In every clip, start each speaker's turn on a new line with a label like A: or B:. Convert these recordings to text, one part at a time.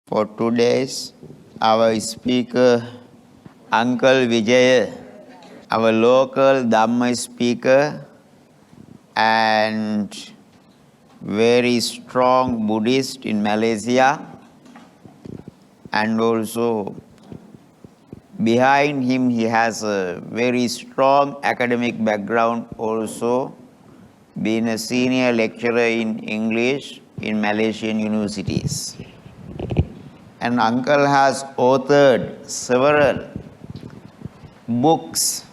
A: For today's, our speaker, Uncle Vijaya, our local Dhamma speaker and very strong Buddhist in Malaysia, and also behind him he has a very strong academic background, also being a senior lecturer in English in Malaysian universities. And Uncle has authored several books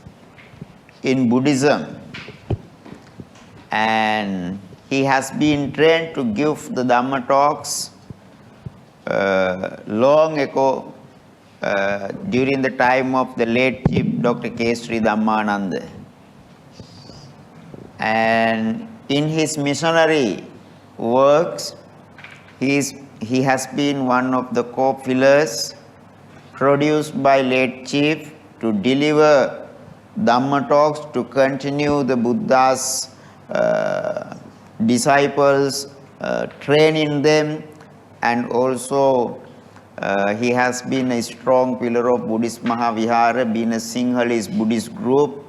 A: in Buddhism, and he has been trained to give the Dhamma talks long ago during the time of the late Chief Dr. K. Sri Dhammananda. And in his missionary works, he has been one of the co-pillars produced by late Chief to deliver Dhamma talks, to continue the Buddha's disciples, training them, and also he has been a strong pillar of Buddhist Maha, Vihara, being a Sinhalese Buddhist group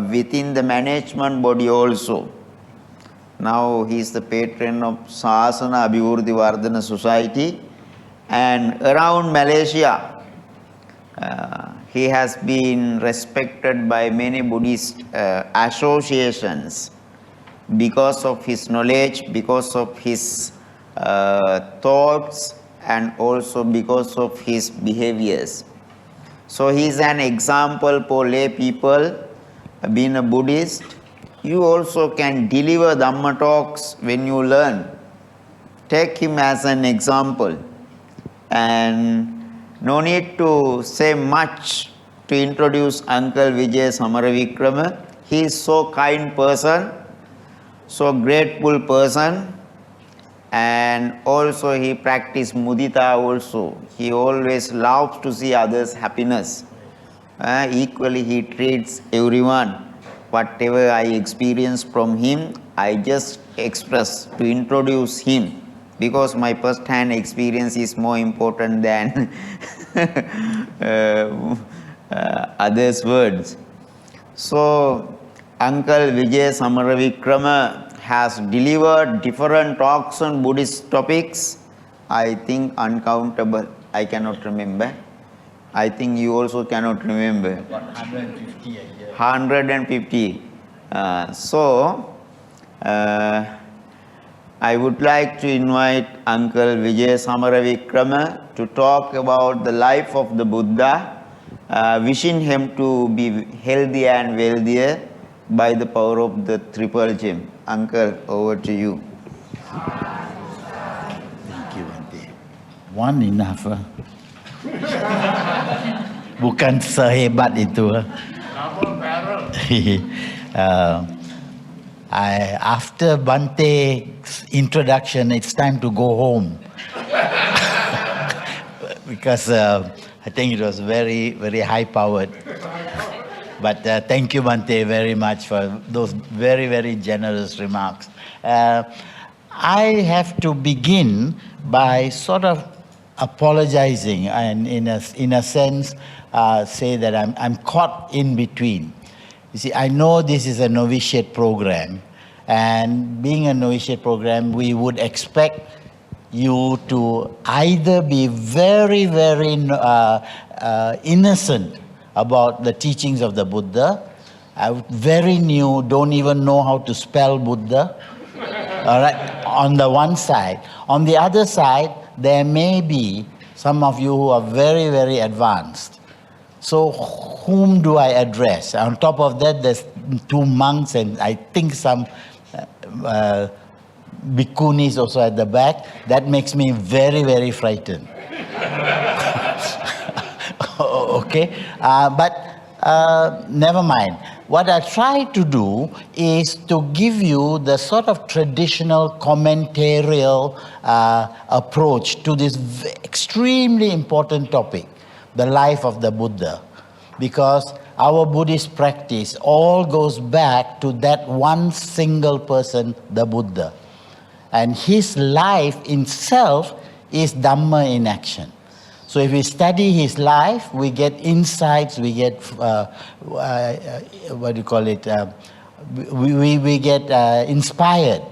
A: within the management body also. Now he is the patron of Sasana Abhivruddhi Vardhana Society, and around Malaysia he has been respected by many Buddhist associations because of his knowledge, because of his thoughts, and also because of his behaviors. So he is an example for lay people. Being a Buddhist, you also can deliver Dhamma talks when you learn. Take him as an example. And no need to say much to introduce Uncle Vijaya Samarawickrama. He is so kind person, so grateful person, and also he practice mudita also. He always loves to see others' happiness. Equally he treats everyone. Whatever I experience from him, I just express to introduce him, because my first-hand experience is more important than others' words. So, Uncle Vijaya Samarawickrama has delivered different talks on Buddhist topics, I think uncountable. I cannot remember. I think you also cannot remember.
B: About 150 a year.
A: 150. I would like to invite Uncle Vijaya Samarawickrama to talk about the life of the Buddha, wishing him to be healthy and wealthier by the power of the Triple Gem. Uncle, over to you.
B: Thank you, Bante. One enough. Bukan sehebat itu. After Bante's introduction, it's time to go home. Because I think it was very, very high-powered. But thank you, Bante, very much for those very, very generous remarks. I have to begin by sort of apologizing and in a sense say that I'm caught in between. You see, I know this is a novitiate program, and being a novitiate program, we would expect you to either be very, very innocent about the teachings of the Buddha, very new, don't even know how to spell Buddha, all right, on the one side. On the other side, there may be some of you who are very, very advanced. So whom do I address? On top of that, there's two monks and I think some bhikkhunis also at the back. That makes me very, very frightened. Okay? But never mind. What I try to do is to give you the sort of traditional commentarial approach to this extremely important topic, the life of the Buddha. Because our Buddhist practice all goes back to that one single person, the Buddha. And his life itself is Dhamma in action. So if we study his life, we get insights, we get, we get inspired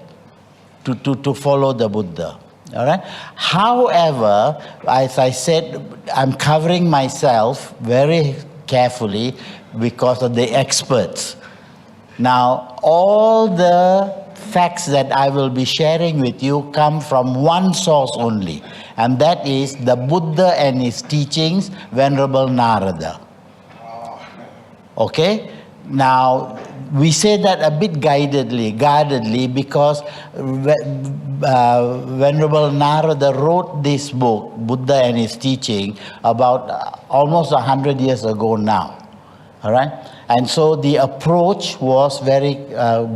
B: to follow the Buddha. All right. However, as I said, I'm covering myself very carefully because of the experts. Now, all the facts that I will be sharing with you come from one source only, and that is the Buddha and his teachings, Venerable Narada. Okay? Now, we say that a bit guardedly, because Venerable Narada wrote this book, Buddha and his teaching, about almost 100 years ago now. All right? And so the approach was very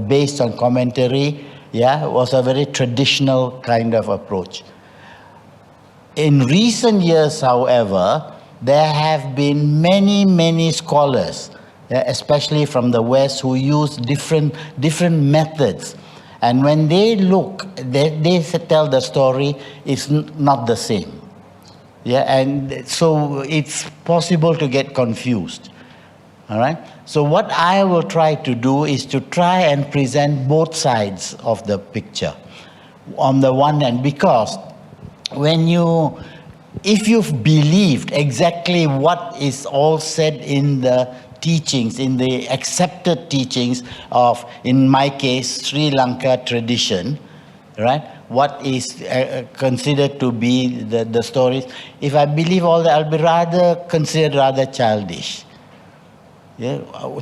B: based on commentary, was a very traditional kind of approach. In recent years, however, there have been many scholars, especially from the West, who use different methods. And when they look, they tell the story, it's not the same. And so it's possible to get confused. All right? So what I will try to do is to try and present both sides of the picture. On the one hand, because if you've believed exactly what is all said in the teachings, in the accepted teachings of, in my case, Sri Lanka tradition, right? What is considered to be the stories. If I believe all that, I'll be considered rather childish.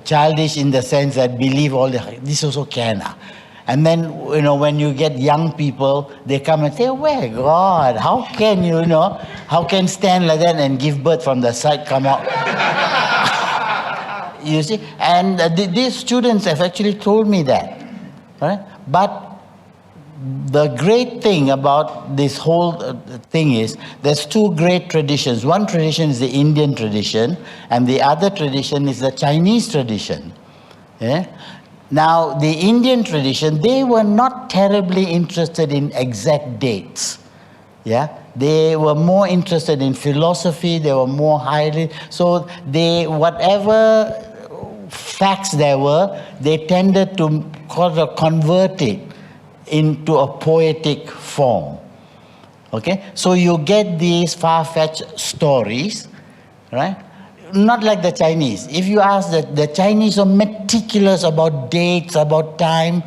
B: Childish in the sense that believe all this also can. And then, when you get young people, they come and say, "Well, God, how can how can stand like that and give birth from the side come out?" You see? And these students have actually told me that. Right? But the great thing about this whole thing is there's two great traditions. One tradition is the Indian tradition, and the other tradition is the Chinese tradition. Now, the Indian tradition, they were not terribly interested in exact dates. They were more interested in philosophy, they were more highly, so whatever facts there were, they tended to convert it into a poetic form. Okay? So you get these far-fetched stories, right? Not like the Chinese. If you ask the Chinese are meticulous about dates, about time,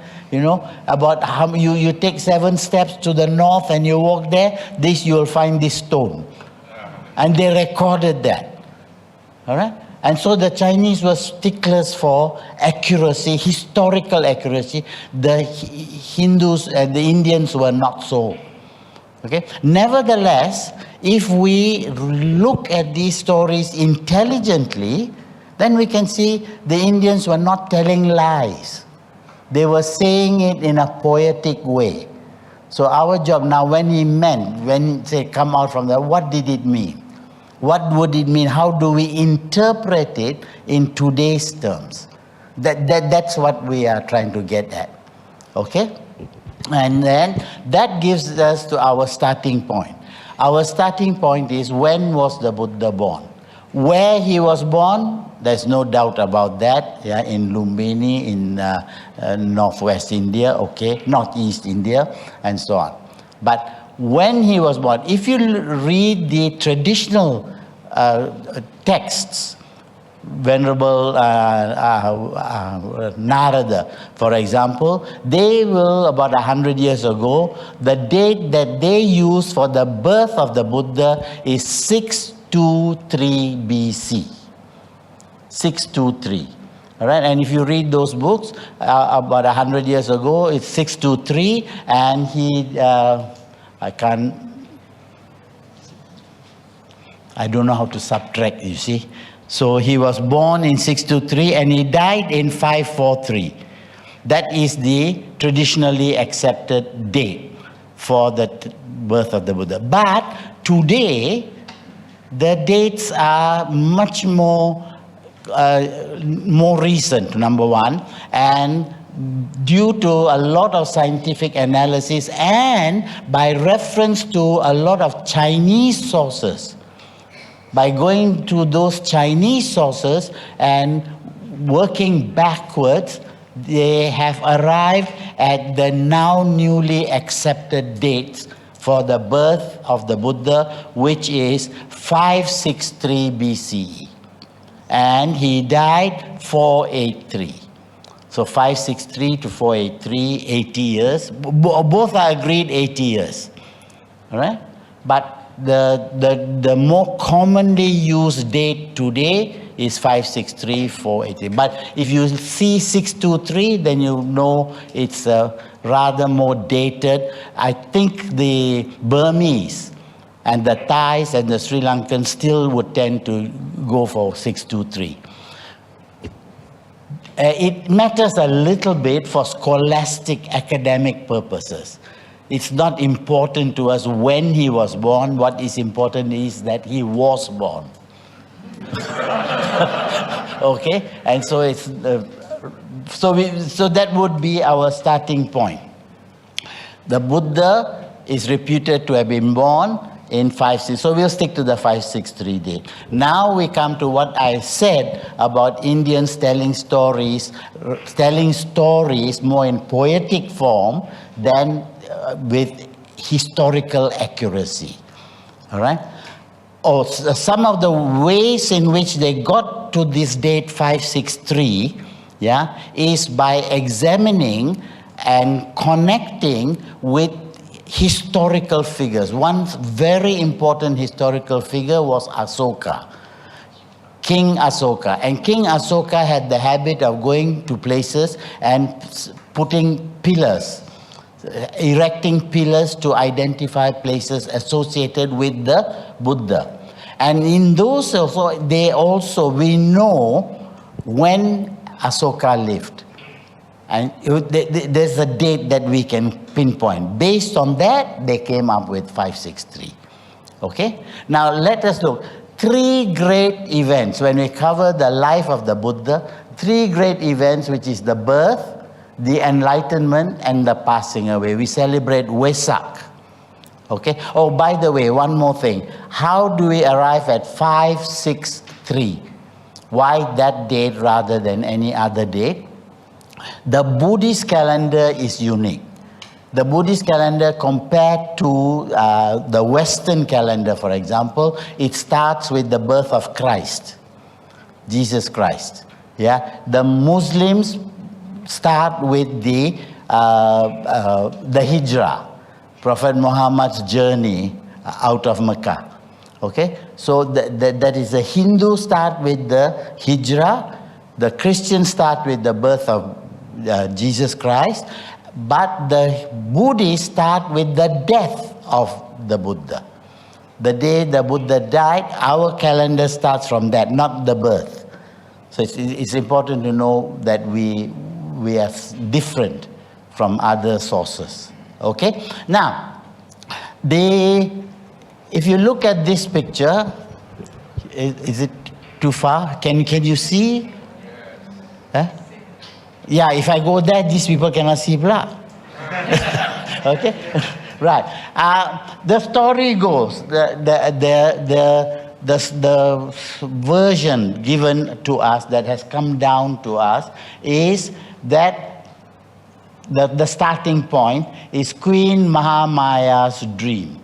B: about how you take 7 steps to the north and you walk there, you'll find this stone. And they recorded that. All right? And so the Chinese were sticklers for accuracy, historical accuracy. The Hindus and the Indians were not so. Okay? Nevertheless, if we look at these stories intelligently, then we can see the Indians were not telling lies. They were saying it in a poetic way. So our job now, when he say come out from there, what did it mean? What would it mean? How do we interpret it in today's terms? That's what we are trying to get at. Okay? And then that gives us to our starting point. Our starting point is, when was the Buddha born? Where he was born, there's no doubt about that. In Lumbini, in northwest India, northeast India, and so on. But when he was born, if you read the traditional texts, Venerable Narada, for example, they will, about 100 years ago, the date that they use for the birth of the Buddha is 623 BC. 623. All right, and if you read those books, about 100 years ago, it's 623, and I don't know how to subtract, you see. So he was born in 623 and he died in 543. That is the traditionally accepted date for the birth of the Buddha. But today, the dates are much more recent, number one, and due to a lot of scientific analysis and by reference to a lot of Chinese sources. By going to those Chinese sources and working backwards, they have arrived at the now newly accepted dates for the birth of the Buddha, which is 563 BCE. And he died 483. So 563 to 483, 80 years. Both are agreed 80 years. All right? But the more commonly used date today is 563, 483. But if you see 623, then you know it's rather more dated. I think the Burmese and the Thais and the Sri Lankans still would tend to go for 623. It matters a little bit for scholastic academic purposes. It's not important to us when he was born. What is important is that he was born. Okay, and so it's so that would be our starting point. The Buddha is reputed to have been born in 563. So we'll stick to the 563 date. Now we come to what I said about Indians telling stories more in poetic form than with historical accuracy. All right? Some of the ways in which they got to this date 563, is by examining and connecting with historical figures. One very important historical figure was Asoka, King Asoka. And King Asoka had the habit of going to places and putting pillars, erecting pillars to identify places associated with the Buddha. And in those also, we know when Asoka lived. And there's a date that we can pinpoint. Based on that, they came up with 563. Okay? Now let us look. 3 great events, when we cover the life of the Buddha, 3 great events, which is the birth, the enlightenment, and the passing away. We celebrate Wesak. Okay? Oh, by the way, one more thing. How do we arrive at 563? Why that date rather than any other date? The Buddhist calendar is unique. The Buddhist calendar, compared to the Western calendar, for example, it starts with the birth of Christ, Jesus Christ. Yeah, the Muslims start with the Hijrah, Prophet Muhammad's journey out of Mecca. Okay, so that is the Hindu start with the Hijrah, the Christians start with the birth of Jesus Christ, but the Buddhists start with the death of the Buddha. The day the Buddha died, our calendar starts from that, not the birth. So it's important to know that we are different from other sources. Okay? Now, if you look at this picture, is it too far? Can you see? Huh? Yeah, if I go there, these people cannot see blood. Okay? Right. The story goes, the version given to us that has come down to us is that the starting point is Queen Mahamaya's dream.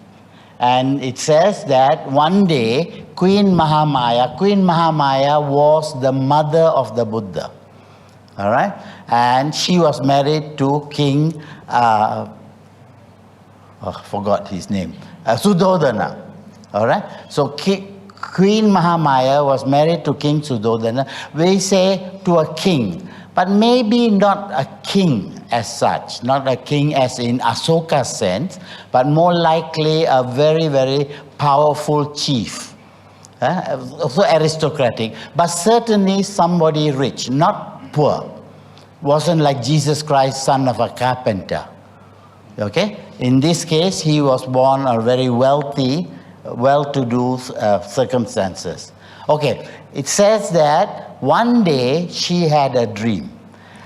B: And it says that one day, Queen Mahamaya was the mother of the Buddha. All right? And she was married to King, forgot his name, Suddhodana. All right? So Queen Mahamaya was married to King Suddhodana. We say to a king, but maybe not a king as such, not a king as in Asoka's sense, but more likely a very, very powerful chief. Also aristocratic, but certainly somebody rich, not poor. Wasn't like Jesus Christ, son of a carpenter. Okay? In this case, he was born a very wealthy, well-to-do circumstances. Okay, it says that one day she had a dream.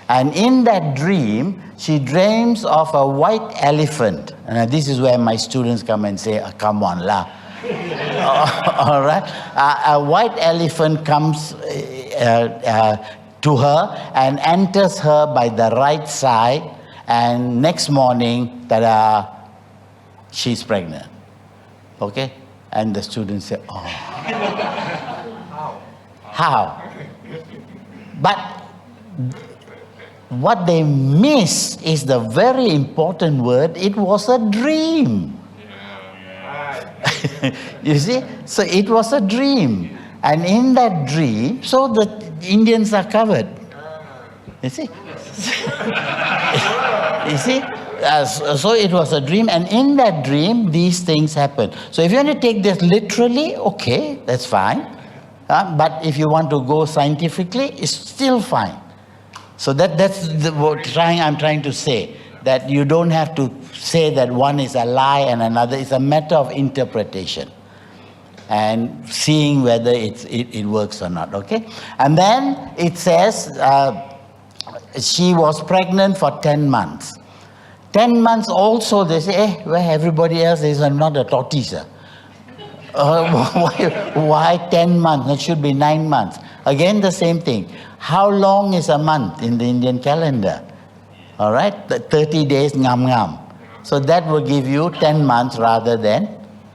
B: And in that dream, she dreams of a white elephant. And this is where my students come and say, come on lah. All right. A white elephant comes to her and enters her by the right side. And next morning, tada, she's pregnant. Okay? And the students say, oh. How? But what they miss is the very important word. It was a dream. You see? So it was a dream. And in that dream, so the Indians are covered. You see? You see? So it was a dream, and in that dream, these things happen. So if you want to take this literally, okay, that's fine. But if you want to go scientifically, it's still fine. So that's what I'm trying to say, that you don't have to say that one is a lie and another is a matter of interpretation and seeing whether it works or not, okay? And then it says she was pregnant for 10 months. 10 months also, they say, where everybody else is not a tortoise. Why 10 months? It should be 9 months. Again, the same thing. How long is a month in the Indian calendar? All right, 30 days, ngam. So that will give you 10 months rather than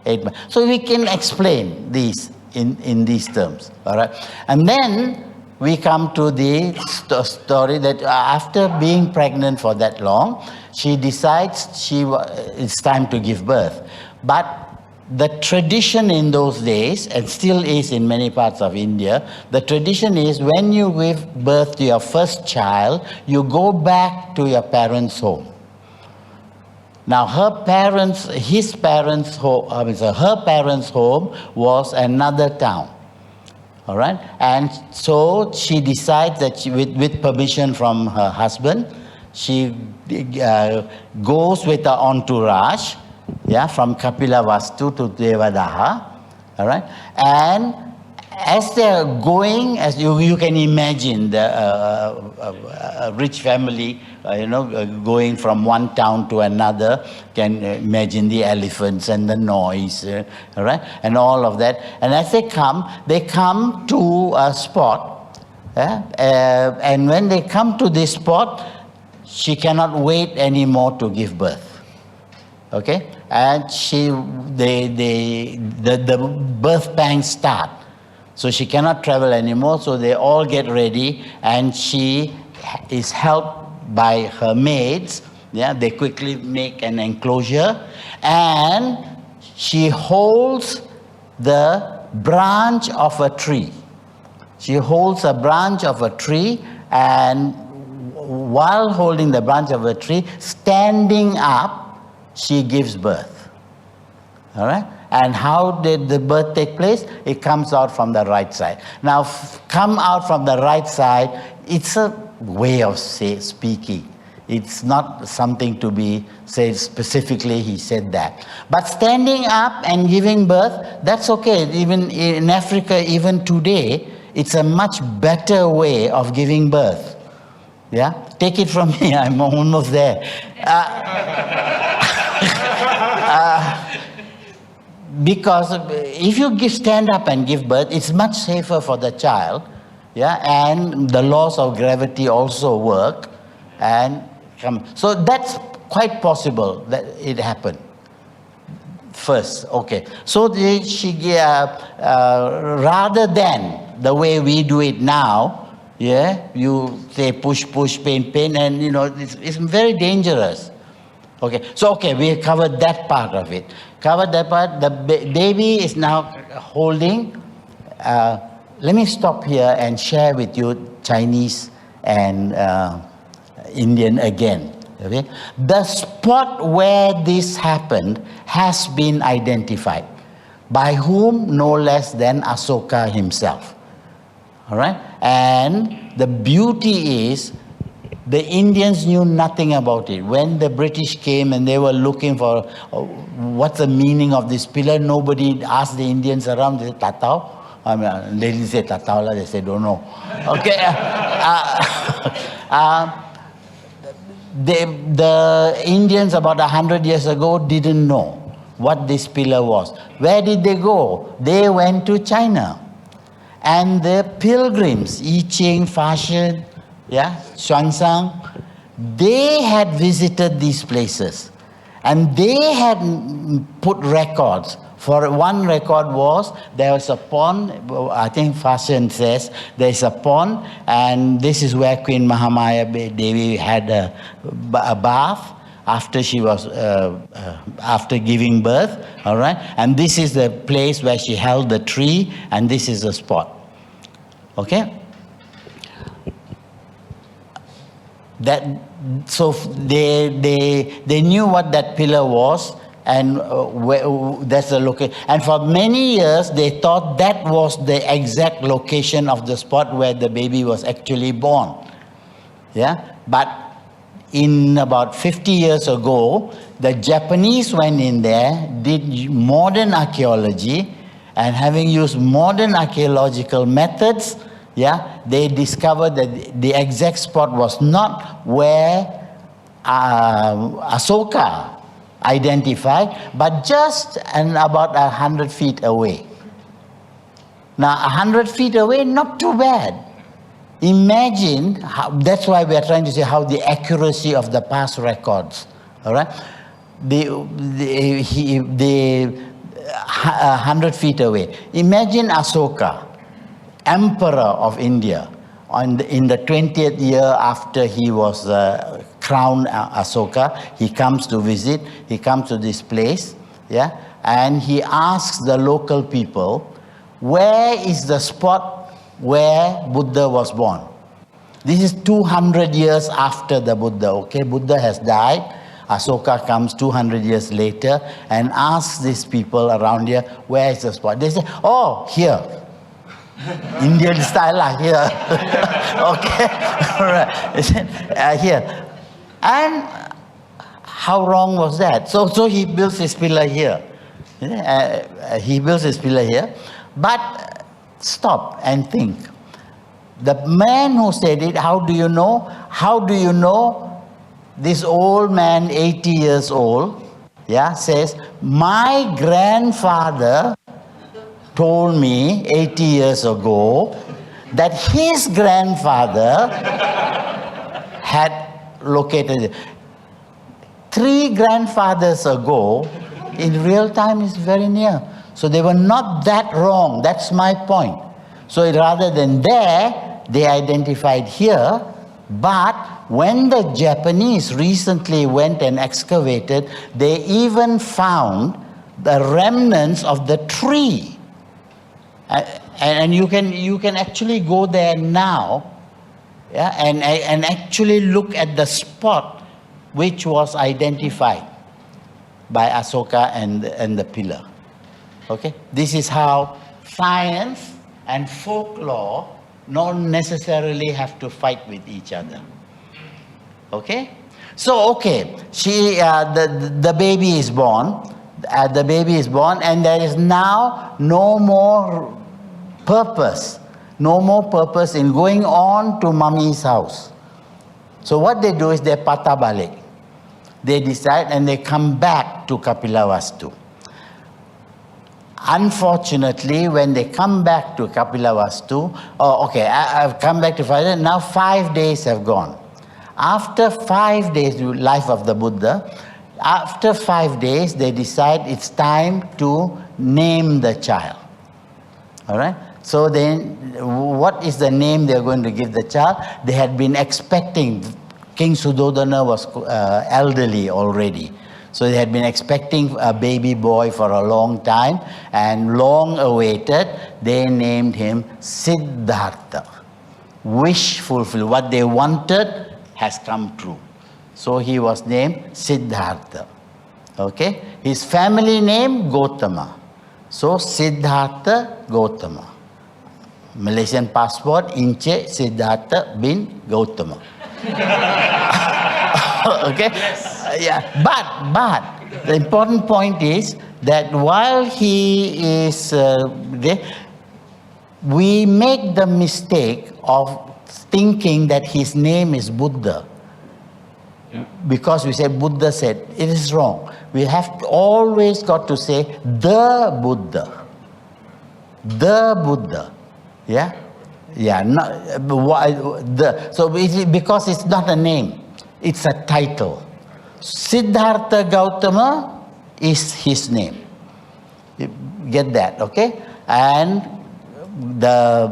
B: 8 months. So we can explain these in these terms. All right, and then we come to the story that after being pregnant for that long, she decides it's time to give birth. But the tradition in those days, and still is in many parts of India, the tradition is when you give birth to your first child, you go back to your parents' home. Now her parents' home was another town. All right, and so she decides that with permission from her husband, she goes with her entourage, from Kapilavastu to Devadaha, all right, and as they're going, as you can imagine, a rich family, going from one town to another, can imagine the elephants and the noise, all right, and all of that. And as they come to a spot, and when they come to this spot, she cannot wait anymore to give birth. Okay, and the birth pangs start. So she cannot travel anymore, so they all get ready, and she is helped by her maids. They quickly make an enclosure, and she holds the branch of a tree. She holds a branch of a tree, and while holding the branch of a tree, standing up, she gives birth. All right? And how did the birth take place? It comes out from the right side. Now, come out from the right side, it's a way of speaking. It's not something to be said specifically, he said that. But standing up and giving birth, that's okay. Even in Africa, even today, it's a much better way of giving birth. Yeah? Take it from me, I'm almost there. Because if you stand up and give birth, it's much safer for the child, and the laws of gravity also work, and so that's quite possible that it happened first. Okay, so rather than the way we do it now, you say push, pain, and it's very dangerous. Okay, so we covered that part of it. The baby is now holding. Let me stop here and share with you Chinese and Indian again. Okay? The spot where this happened has been identified. By whom? No less than Asoka himself. All right? And the beauty is, the Indians knew nothing about it. When the British came and they were looking for what's the meaning of this pillar, nobody asked the Indians around. They said, Tatao? They didn't say Tatao, they said, don't know. Okay. The Indians about 100 years ago didn't know what this pillar was. Where did they go? They went to China. And the pilgrims, I Ching, Fa Shen, Xuanzang, they had visited these places. And they had put records. For one record was, there was a pond, I think Fa Shen says, there's a pond, and this is where Queen Mahamaya Devi had a bath after she was, after giving birth, all right? And this is the place where she held the tree, and this is the spot, okay? So they knew what that pillar was, and that's the location. And for many years, they thought that was the exact location of the spot where the baby was actually born. But in about 50 years ago, the Japanese went in there, did modern archaeology, and having used modern archaeological methods, they discovered that the exact spot was not where Asoka identified, but just about 100 feet away. Now, 100 feet away, not too bad. Imagine, that's why we are trying to say how the accuracy of the past records, all right? The 100 feet away. Imagine Asoka, Emperor of India, in the 20th year after he was crowned Asoka, he comes to visit, he comes to this place, and he asks the local people, where is the spot where Buddha was born? This is 200 years after the Buddha, okay? Buddha has died. Asoka comes 200 years later and asks these people around here, where is the spot? They say, oh, here. Indian style, here. Okay, all right. Here. And how wrong was that? So he builds his pillar here. He builds his pillar here. But stop and think. The man who said it, how do you know? How do you know? This old man, 80 years old, says, my grandfather told me 80 years ago that his grandfather had located it. 3 grandfathers ago, in real time, is very near. So they were not that wrong. That's my point. So rather than there, they identified here. But when the Japanese recently went and excavated, they even found the remnants of the tree. And you can actually go there now, and actually look at the spot which was identified by Asoka and the pillar. Okay, this is how science and folklore don't necessarily have to fight with each other. Okay, so the baby is born. The baby is born, and there is now no more purpose in going on to Mummy's house. So what they do is they patah balik. They decide and they come back to Kapilavastu. Unfortunately, when they come back to Kapilavastu, I've come back to 5 days, now 5 days have gone. After 5 days, life of the Buddha, after 5 days, they decide it's time to name the child. All right? So then, what is the name they're going to give the child? They had been expecting, King Suddhodana was elderly already. So they had been expecting a baby boy for a long time, and long awaited, they named him Siddhartha. Wish fulfilled. What they wanted has come true. So he was named Siddhartha. Okay? His family name, Gautama. So Siddhartha Gautama. Malaysian passport, Inche Siddhartha bin Gautama. Okay? But the important point is that while he is there, we make the mistake of thinking that his name is Buddha. Because we say Buddha said, it is wrong. We have to always got to say the Buddha. The Buddha. Yeah? Yeah. Because it's not a name, it's a title. Siddhartha Gautama is his name. You get that, okay? And the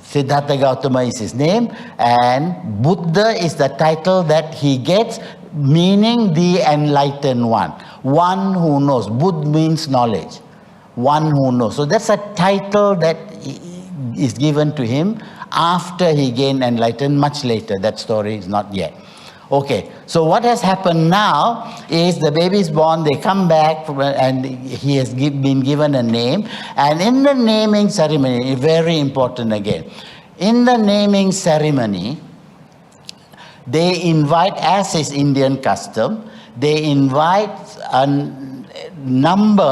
B: Siddhartha Gautama is his name, and Buddha is the title that he gets, meaning the enlightened one. One who knows. Buddha means knowledge. One who knows. So that's a title that is given to him after he gained enlightenment, much later. That story is not yet. Okay, so what has happened now is the baby is born, they come back, and he has been given a name. And in the naming ceremony, very important again, in the naming ceremony, they invite, as is Indian custom, they invite a number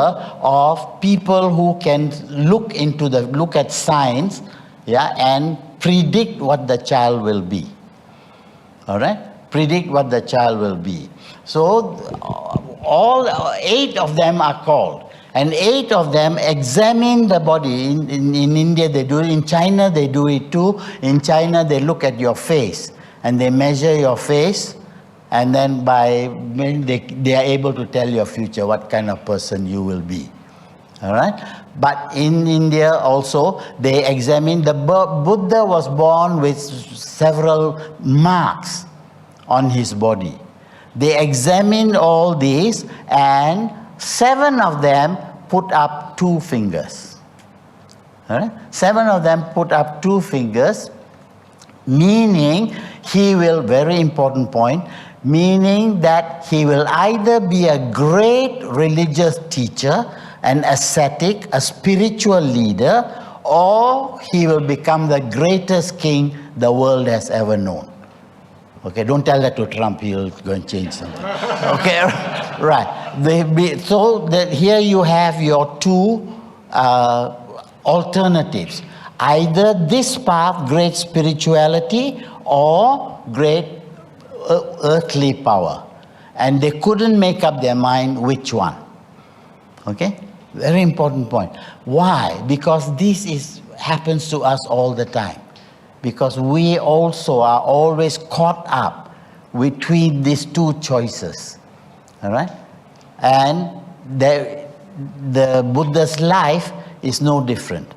B: of people who can look at signs, yeah, and predict what the child will be. All right? Predict what the child will be. So all 8 of them are called, and 8 of them examine the body. In India they do it, in China they do it too. In China they look at your face and they measure your face, and then they are able to tell your future, what kind of person you will be. All right? But in India also, they examine, the Buddha was born with several marks on his body. They examined all these, and 7 of them put up 2 fingers. All right? 7 of them put up 2 fingers, meaning he will, very important point, meaning that he will either be a great religious teacher, an ascetic, a spiritual leader, or he will become the greatest king the world has ever known. Okay, don't tell that to Trump, he'll go and change something. Okay, right. So here you have your 2 alternatives. Either this path, great spirituality, or great earthly power. And they couldn't make up their mind which one. Okay? Very important point. Why? Because this happens to us all the time. Because we also are always caught up between these 2 choices. All right? And the Buddha's life is no different.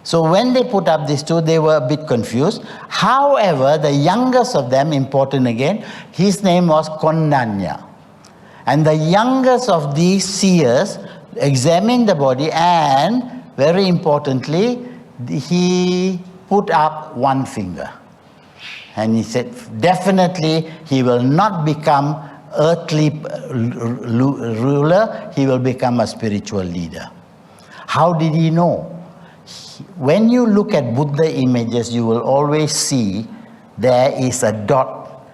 B: So when they put up these 2, they were a bit confused. However, the youngest of them, important again, his name was Kondanya. And the youngest of these seers examined the body, and very importantly, he put up 1 finger. And he said, definitely he will not become earthly ruler, he will become a spiritual leader. How did he know? When you look at Buddha images, you will always see there is a dot.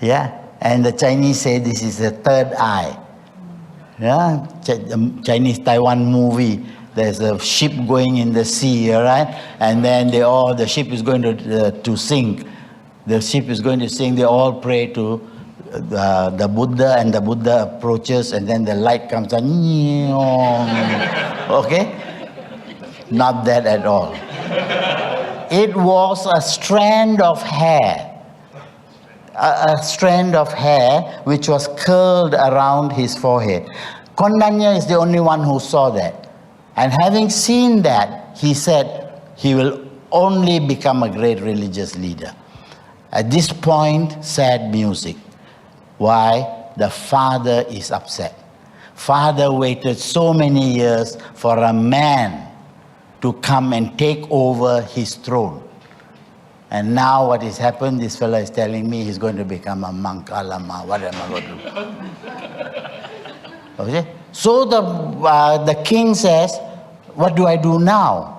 B: Yeah? And the Chinese say this is a third eye. Yeah? Chinese Taiwan movie, there's a ship going in the sea, all right? And then the ship is going to sink. The ship is going to sink. They all pray to the Buddha, and the Buddha approaches, and then the light comes on. Okay? Not that at all. It was a strand of hair. A strand of hair which was curled around his forehead. Kondanya is the only one who saw that. And having seen that, he said he will only become a great religious leader. At this point, sad music. Why? The father is upset. Father waited so many years for a man to come and take over his throne. And now what has happened, this fellow is telling me he's going to become a monk, alama, what am I going to do? Okay? So the king says, what do I do now?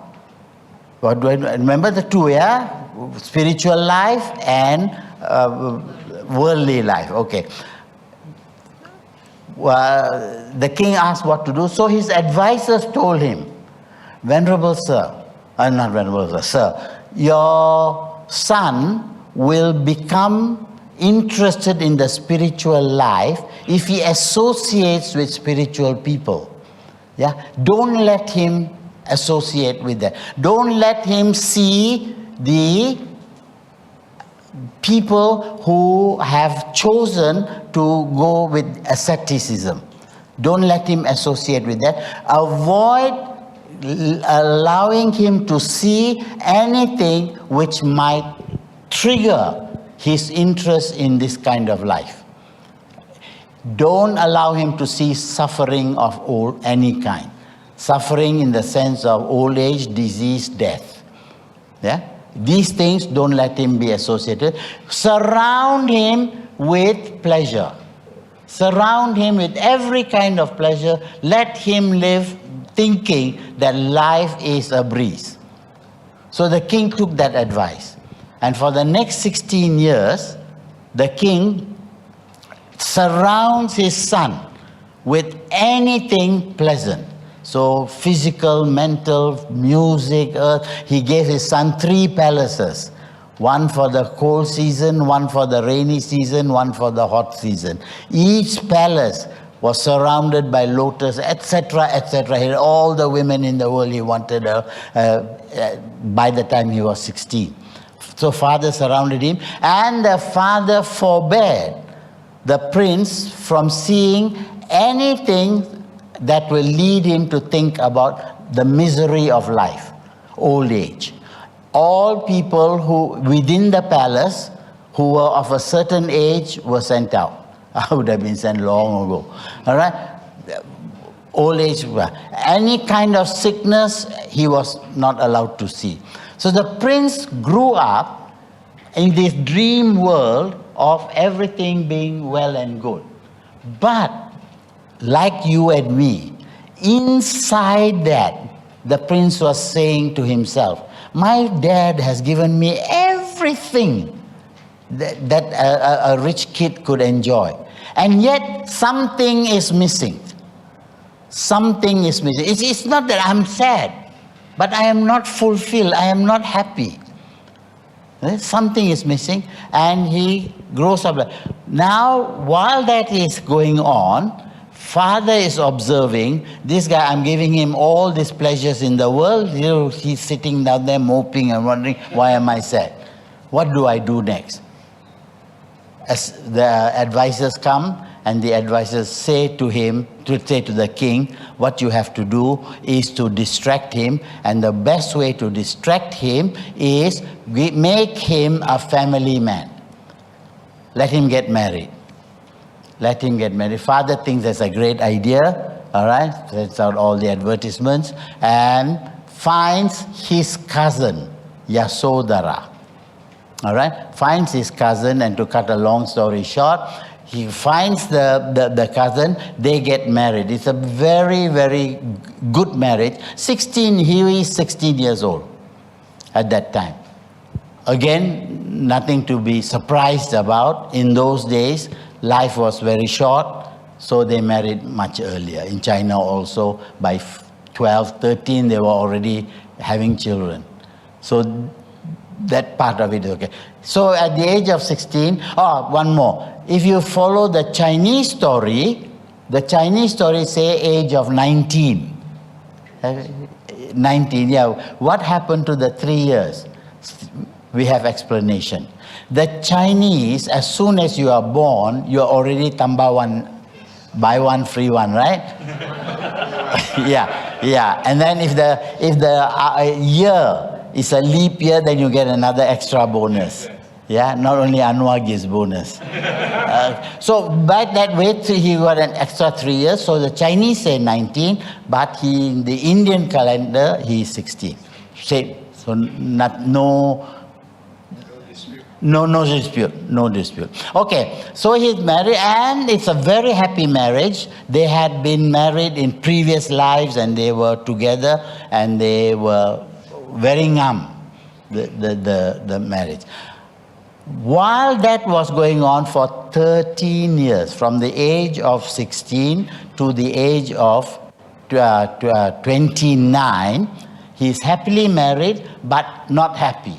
B: What do I do? Remember the 2, yeah? Spiritual life and worldly life. Okay. The king asked what to do. So his advisors told him, Venerable sir, not venerable sir, your son will become interested in the spiritual life if he associates with spiritual people. Yeah? Don't let him associate with that. Don't let him see the people who have chosen to go with asceticism. Don't let him associate with that. Avoid allowing him to see anything which might trigger his interest in this kind of life. Don't allow him to see suffering of any kind. Suffering in the sense of old age, disease, death. Yeah? These things, don't let him be associated. Surround him with pleasure. Surround him with every kind of pleasure. Let him live thinking that life is a breeze. So the king took that advice. And for the next 16 years, the king surrounds his son with anything pleasant. So physical, mental, music, earth. He gave his son 3 palaces. One for the cold season, one for the rainy season, one for the hot season. Each palace was surrounded by lotus, etc., etc. He had all the women in the world he wanted by the time he was 16. So father surrounded him, and the father forbade the prince from seeing anything that will lead him to think about the misery of life, old age. All people who within the palace who were of a certain age were sent out. I would have been sent long ago. All right? Old age, any kind of sickness he was not allowed to see. So the prince grew up in this dream world of everything being well and good. But like you and me, inside that, the prince was saying to himself, my dad has given me everything that a rich kid could enjoy. And yet something is missing. Something is missing. It's not that I'm sad, but I am not fulfilled. I am not happy. Something is missing, and he grows up. Now, while that is going on, father is observing, this guy, I'm giving him all these pleasures in the world. He's sitting down there moping and wondering, why am I sad? What do I do next? As the advisors come, and the advisors say to him, to say to the king, what you have to do is to distract him, and the best way to distract him is make him a family man. Let him get married. Let him get married. Father thinks that's a great idea, all right? Sets out all the advertisements and finds his cousin, Yasodhara. All right? Finds his cousin, and to cut a long story short, he finds the cousin, they get married. It's a very, very good marriage. He is 16 years old at that time. Again, nothing to be surprised about. In those days, life was very short, so they married much earlier. In China also, by 12, 13, they were already having children. So that part of it is okay. So at the age of 16, one more. If you follow the Chinese story say age of 19. 19, yeah. What happened to the 3 years? We have explanation. The Chinese, as soon as you are born, you are already tamba one, buy one, free one, right? yeah. And then if the year is a leap year, then you get another extra bonus. Yeah, not only Anwar gives bonus. So by that way, he got an extra 3 years. So the Chinese say 19, but in the Indian calendar, he is 16. So no dispute. Okay, so he's married, and it's a very happy marriage. They had been married in previous lives, and they were together, and they were very ngam, the marriage. While that was going on for 13 years, from the age of 16 to the age of 29, he's happily married, but not happy.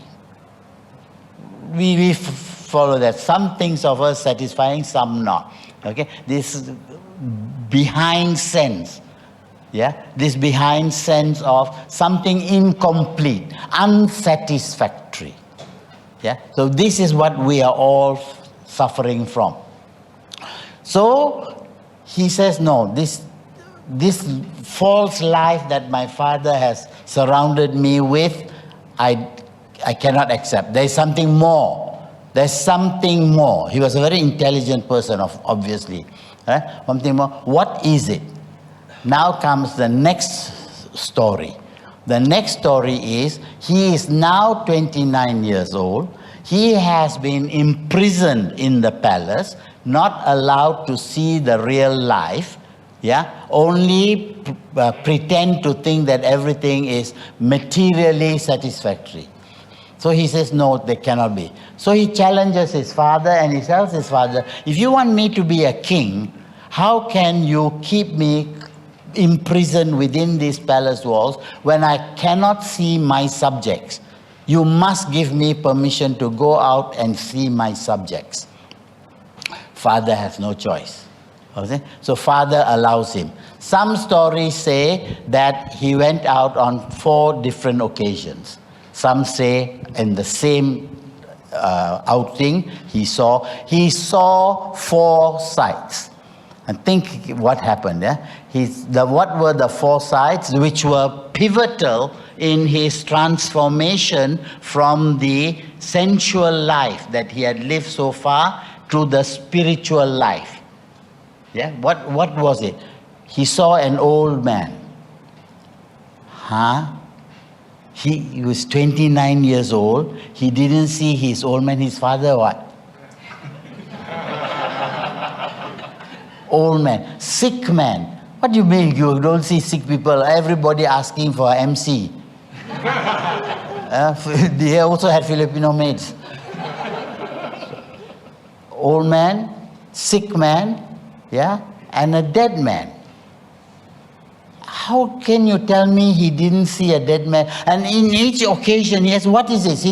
B: we follow that. Some things of us satisfying, some not. Okay, this behind sense. Yeah, this behind sense of something incomplete, unsatisfactory. Yeah, so this is what we are all suffering from. So he says, no, this false life that my father has surrounded me with, I cannot accept. There's something more. There's something more. He was a very intelligent person, obviously. Something more. What is it? Now comes the next story. The next story is, he is now 29 years old. He has been imprisoned in the palace, not allowed to see the real life. Yeah, only pretend to think that everything is materially satisfactory. So he says, no, they cannot be. So he challenges his father and he tells his father, if you want me to be a king, how can you keep me imprisoned within these palace walls when I cannot see my subjects? You must give me permission to go out and see my subjects. Father has no choice. Okay? So father allows him. Some stories say that he went out on 4 different occasions. Some say in the same outing he saw 4 sights. And think what happened. What were the 4 sights which were pivotal in his transformation from the sensual life that he had lived so far to the spiritual life? Yeah, what was it? He saw an old man. He was 29 years old. He didn't see his old man. His father what? Old man. Sick man. What do you mean you don't see sick people? Everybody asking for MC. They also had Filipino maids. Old man, sick man, yeah, and a dead man. How can you tell me he didn't see a dead man? And in each occasion, yes, what is this?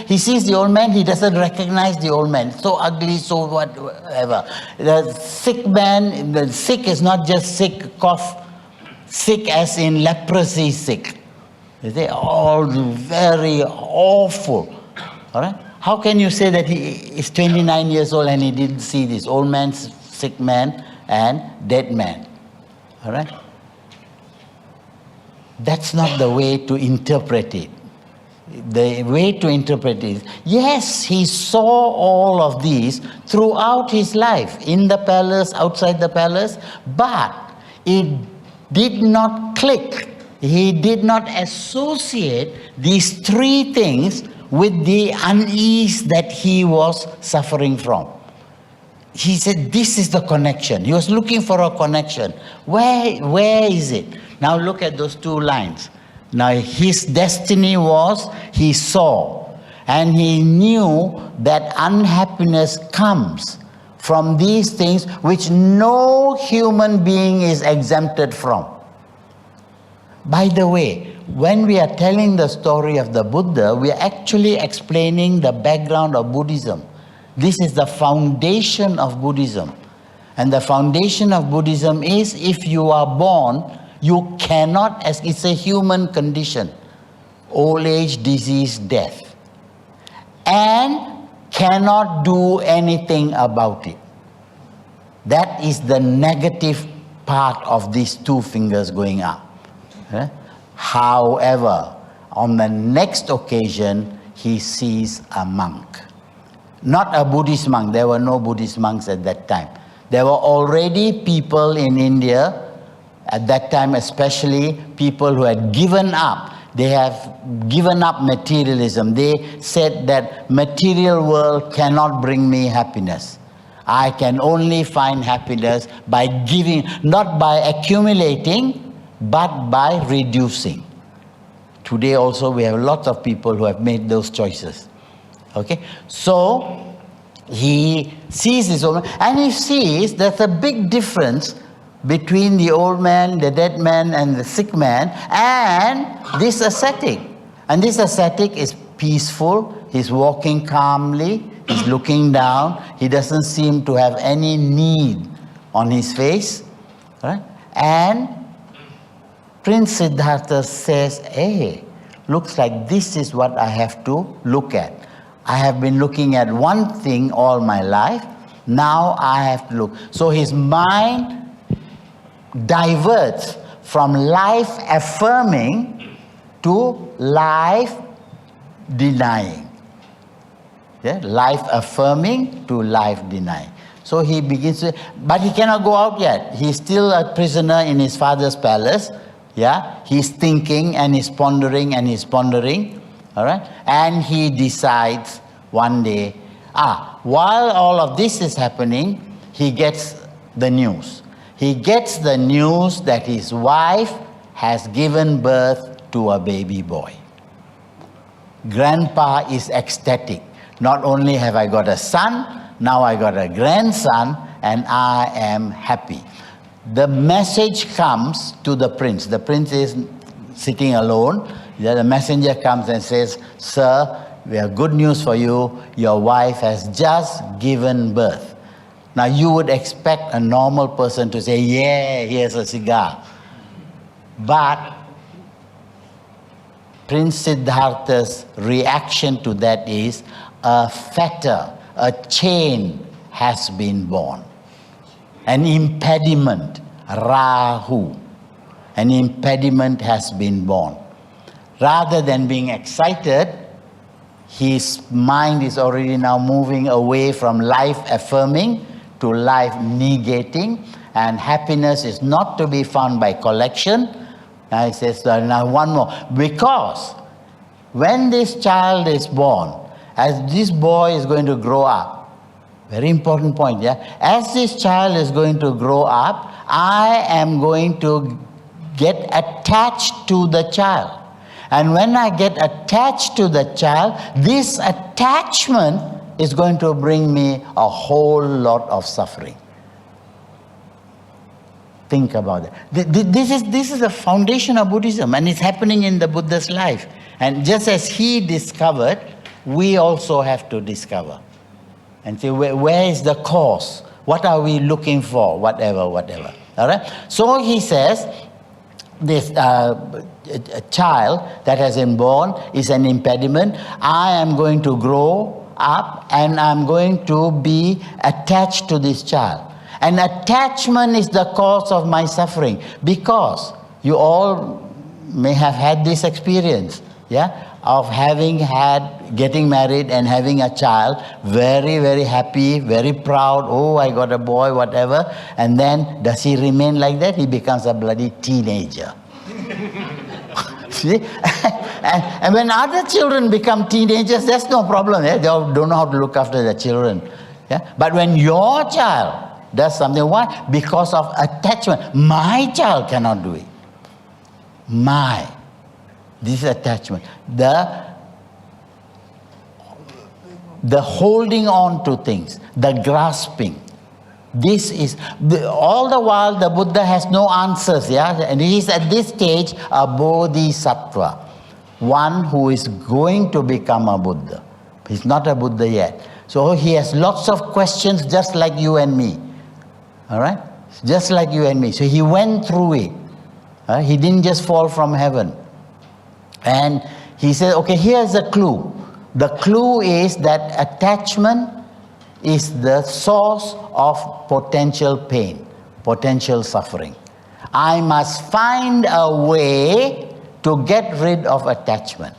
B: He sees the old man, he doesn't recognize the old man. So ugly, so whatever. The sick man, the sick is not just sick, cough, sick as in leprosy sick. They all very awful. All right? How can you say that he is 29 years old and he didn't see this old man, sick man, and dead man? All right? That's not the way to interpret it. The way to interpret it is, yes, he saw all of these throughout his life, in the palace, outside the palace, but it did not click. He did not associate these 3 things with the unease that he was suffering from. He said, this is the connection. He was looking for a connection. Where is it? Now look at those 2 lines. Now his destiny was, he saw, and he knew that unhappiness comes from these things which no human being is exempted from. By the way, when we are telling the story of the Buddha, we are actually explaining the background of Buddhism. This is the foundation of Buddhism. And the foundation of Buddhism is, if you are born, you cannot, as it's a human condition, old age, disease, death, and cannot do anything about it. That is the negative part of these 2 fingers going up. However, on the next occasion, he sees a monk. Not a Buddhist monk. There were no Buddhist monks at that time. There were already people in India, at that time especially, people who had given up. They have given up materialism. They said that material world cannot bring me happiness. I can only find happiness by giving, not by accumulating, but by reducing. Today also we have lots of people who have made those choices. Okay, so he sees this old man, and he sees there's a big difference between the old man, the dead man, and the sick man, and this ascetic. And this ascetic is peaceful, he's walking calmly, he's looking down, he doesn't seem to have any need on his face. Right? And Prince Siddhartha says, hey, looks like this is what I have to look at. I have been looking at one thing all my life, now I have to look. So his mind diverts from life affirming to life denying. Yeah? Life affirming to life denying. So he begins to, but he cannot go out yet. He's still a prisoner in his father's palace. Yeah, he's thinking and he's pondering and he's pondering. All right, and he decides one day, while all of this is happening, he gets the news. He gets the news that his wife has given birth to a baby boy. Grandpa is ecstatic. Not only have I got a son, now I got a grandson, and I am happy. The message comes to the prince. The prince is sitting alone. The messenger comes and says, sir, we have good news for you. Your wife has just given birth. Now you would expect a normal person to say, yeah, here's a cigar. But Prince Siddhartha's reaction to that is, a fetter, a chain has been born. An impediment, Rahu, an impediment has been born. Rather than being excited, his mind is already now moving away from life affirming to life negating, and happiness is not to be found by collection. Now he says, now one more, because when this child is born, as this boy is going to grow up, very important point, yeah? As this child is going to grow up, I am going to get attached to the child. And when I get attached to the child, this attachment is going to bring me a whole lot of suffering. Think about it. This is the foundation of Buddhism, and it's happening in the Buddha's life. And just as he discovered, we also have to discover. And say, where is the cause? What are we looking for? Whatever. All right? So he says, this a child that has been born is an impediment. I am going to grow up and I'm going to be attached to this child. And attachment is the cause of my suffering, because you all may have had this experience, yeah, of getting married and having a child, very, very happy, very proud, oh, I got a boy, whatever, and then does he remain like that? He becomes a bloody teenager. See? And when other children become teenagers, that's no problem. They don't know how to look after their children. Yeah? But when your child does something, why? Because of attachment. My child cannot do it. This is attachment. The holding on to things, the grasping. This is, all the while the Buddha has no answers, yeah? And he is at this stage a bodhisattva, one who is going to become a Buddha. He's not a Buddha yet. So he has lots of questions just like you and me. All right? Just like you and me. So he went through it. He didn't just fall from heaven. And he said, okay, here's the clue. The clue is that attachment is the source of potential pain, potential suffering. I must find a way to get rid of attachment.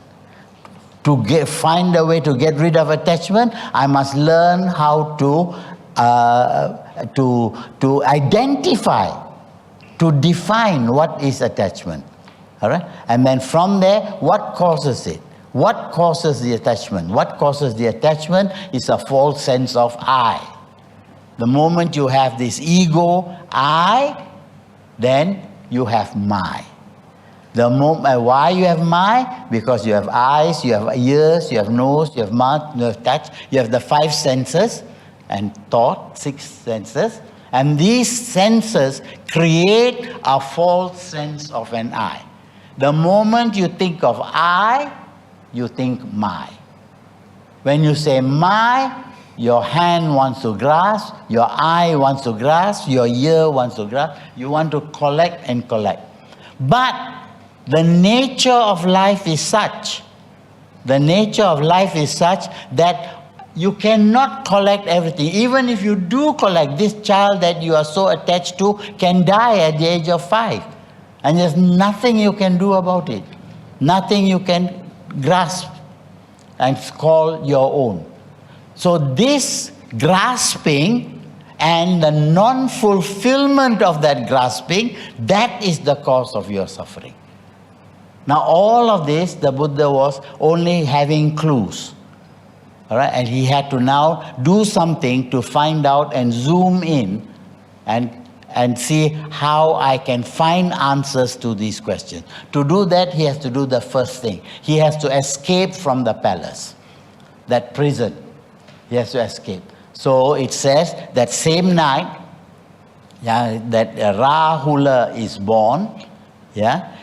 B: Find a way to get rid of attachment, I must learn how to identify, to define what is attachment. All right? And then from there, what causes it? What causes the attachment? What causes the attachment is a false sense of I. The moment you have this ego, I, then you have my. The moment, why you have my? Because you have eyes, you have ears, you have nose, you have mouth, you have touch, you have the 5 senses and thought, 6 senses. And these senses create a false sense of an I. The moment you think of I, you think my. When you say my, your hand wants to grasp, your eye wants to grasp, your ear wants to grasp. You want to collect and collect. But the nature of life is such, that you cannot collect everything. Even if you do collect, this child that you are so attached to can die at the age of 5. And there's nothing you can do about it. Nothing you can grasp and call your own. So this grasping and the non-fulfillment of that grasping, that is the cause of your suffering. Now all of this, the Buddha was only having clues. All right? And he had to now do something to find out and zoom in and see how I can find answers to these questions. To do that, he has to do the first thing. He has to escape from the palace, that prison. He has to escape. So it says that same night, that Rahula is born,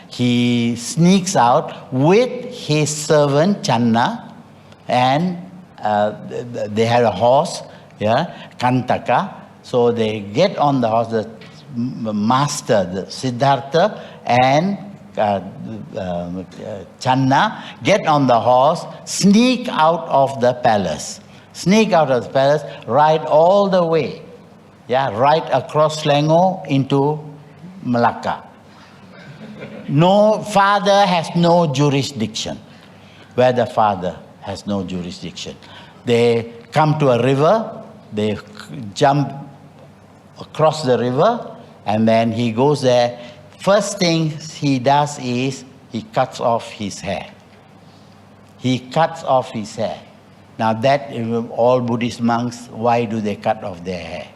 B: he sneaks out with his servant Channa, and they had a horse, Kantaka. So they get on the horse, the master, the Siddhartha, and Channa get on the horse, sneak out of the palace. Ride all the way, right across Selangor into Malacca. No, father has no jurisdiction. Where the father has no jurisdiction. They come to a river, they jump across the river, and then he goes there. First thing he does is he cuts off his hair. Now that, all Buddhist monks, why do they cut off their hair?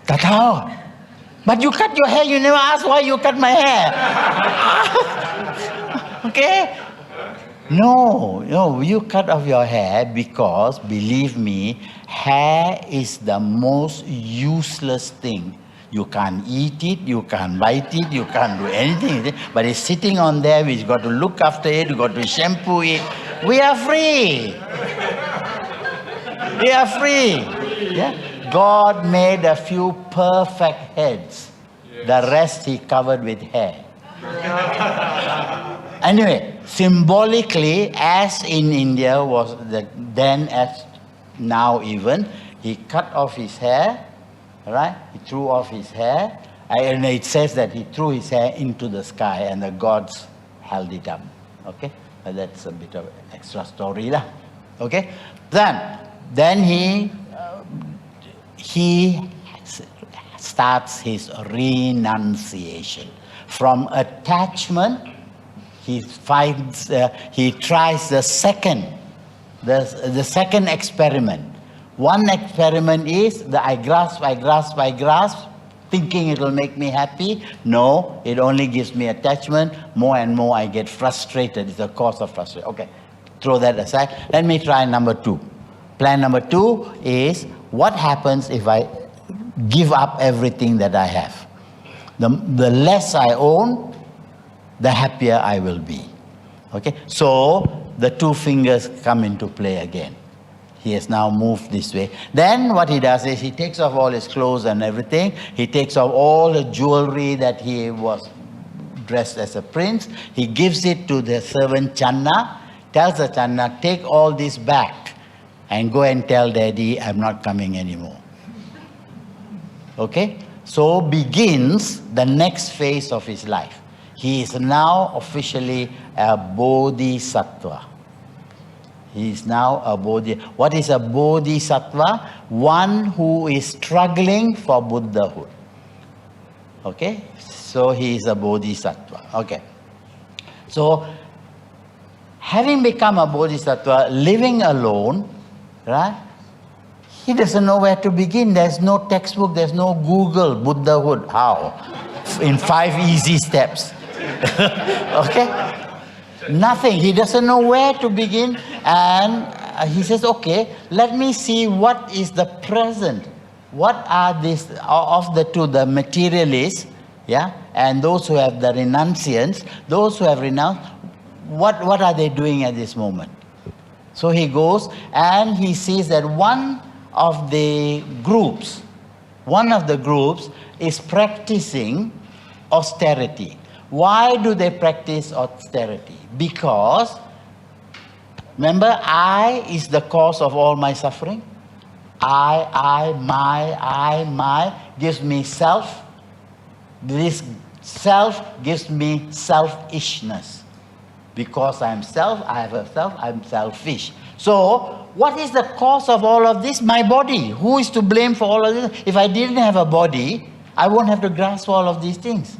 B: Tatao, but you cut your hair, you never ask why you cut my hair. Okay? No, you cut off your hair because, believe me, hair is the most useless thing. You can't eat it, you can't bite it, you can't do anything. But it's sitting on there, we've got to look after it, we've got to shampoo it. We are free. God made a few perfect heads. The rest he covered with hair. Anyway, symbolically, as in India was then as now even, he cut off his hair, right? He threw off his hair, and it says that he threw his hair into the sky and the gods held it up. Okay? That's a bit of extra story lah. Okay? Then he starts his renunciation. From attachment, he tries the second experiment. One experiment is that I grasp, thinking it will make me happy. No, it only gives me attachment. More and more I get frustrated. It's a cause of frustration. Okay, throw that aside. Let me try number 2. Plan number 2 is, what happens if I give up everything that I have? The less I own, the happier I will be. Okay, so the 2 fingers come into play again. He has now moved this way. Then what he does is he takes off all his clothes and everything. He takes off all the jewelry that he was dressed as a prince. He gives it to the servant Channa, tells the Channa, take all this back and go and tell daddy I'm not coming anymore. Okay? So begins the next phase of his life. He is now officially a bodhisattva. He is now a bodhisattva. What is a bodhisattva? One who is struggling for Buddhahood. Okay? So he is a bodhisattva. Okay. So, having become a bodhisattva, living alone, right? He doesn't know where to begin. There's no textbook, there's no Google, Buddhahood. How? In 5 easy steps. Okay? Nothing. He doesn't know where to begin. And he says, okay, let me see what is the present. What are these, of the 2, the materialists, and those who have the renunciants, those who have renounced, what are they doing at this moment? So he goes and he sees that one of the groups is practicing austerity. Why do they practice austerity? Because, remember, I is the cause of all my suffering. I, my, gives me self. This self gives me selfishness. Because I am self, I have a self, I'm selfish. So, what is the cause of all of this? My body. Who is to blame for all of this? If I didn't have a body, I won't have to grasp all of these things.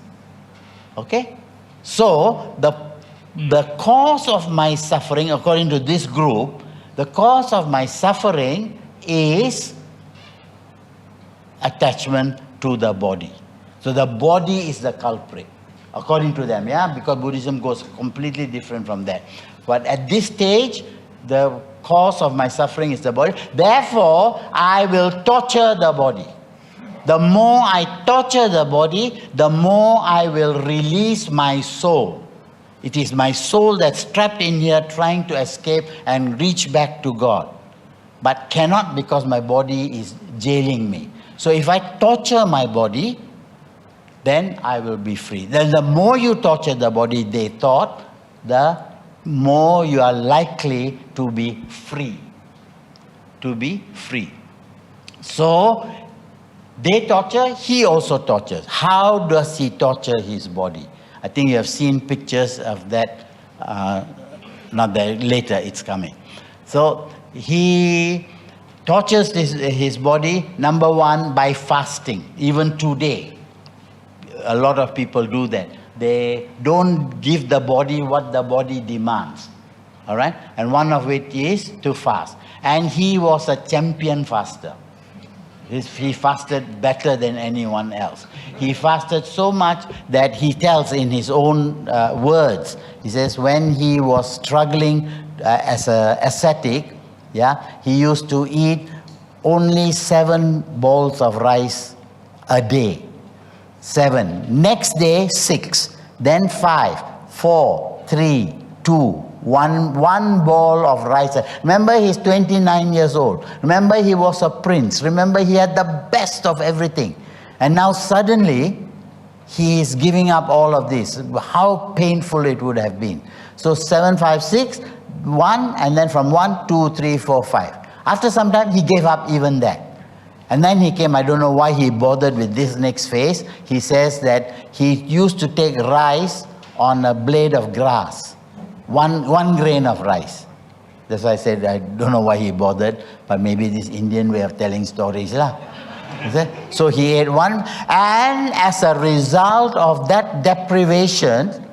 B: Okay? So, the cause of my suffering, according to this group, the cause of my suffering is attachment to the body. So the body is the culprit, according to them, yeah? Because Buddhism goes completely different from that. But at this stage, the cause of my suffering is the body. Therefore, I will torture the body. The more I torture the body, the more I will release my soul. It is my soul that's trapped in here trying to escape and reach back to God. But cannot because my body is jailing me. So if I torture my body, then I will be free. Then the more you torture the body, they thought, the more you are likely to be free. To be free. So, they torture, he also tortures. How does he torture his body? I think you have seen pictures of that, not that, later it's coming. So, he tortures his body, number one, by fasting. Even today, a lot of people do that. They don't give the body what the body demands. All right? And one of it is to fast. And he was a champion faster. He fasted better than anyone else. He fasted so much that he tells in his own words, he says when he was struggling as an ascetic, yeah, he used to eat only 7 bowls of rice a day. 7. Next day, 6. Then 5, 4, 3, 2, 1 bowl of rice. Remember, he's 29 years old. Remember, he was a prince. Remember, he had the best of everything. And now suddenly, he is giving up all of this. How painful it would have been. So 7, 5, 6, 1, and then from 1, 2, 3, 4, 5. After some time, he gave up even that. And then he came, I don't know why he bothered with this next phase. He says that he used to take rice on a blade of grass. One grain of rice. That's why I said, I don't know why he bothered, but maybe this Indian way of telling stories. So he ate one, and as a result of that deprivation,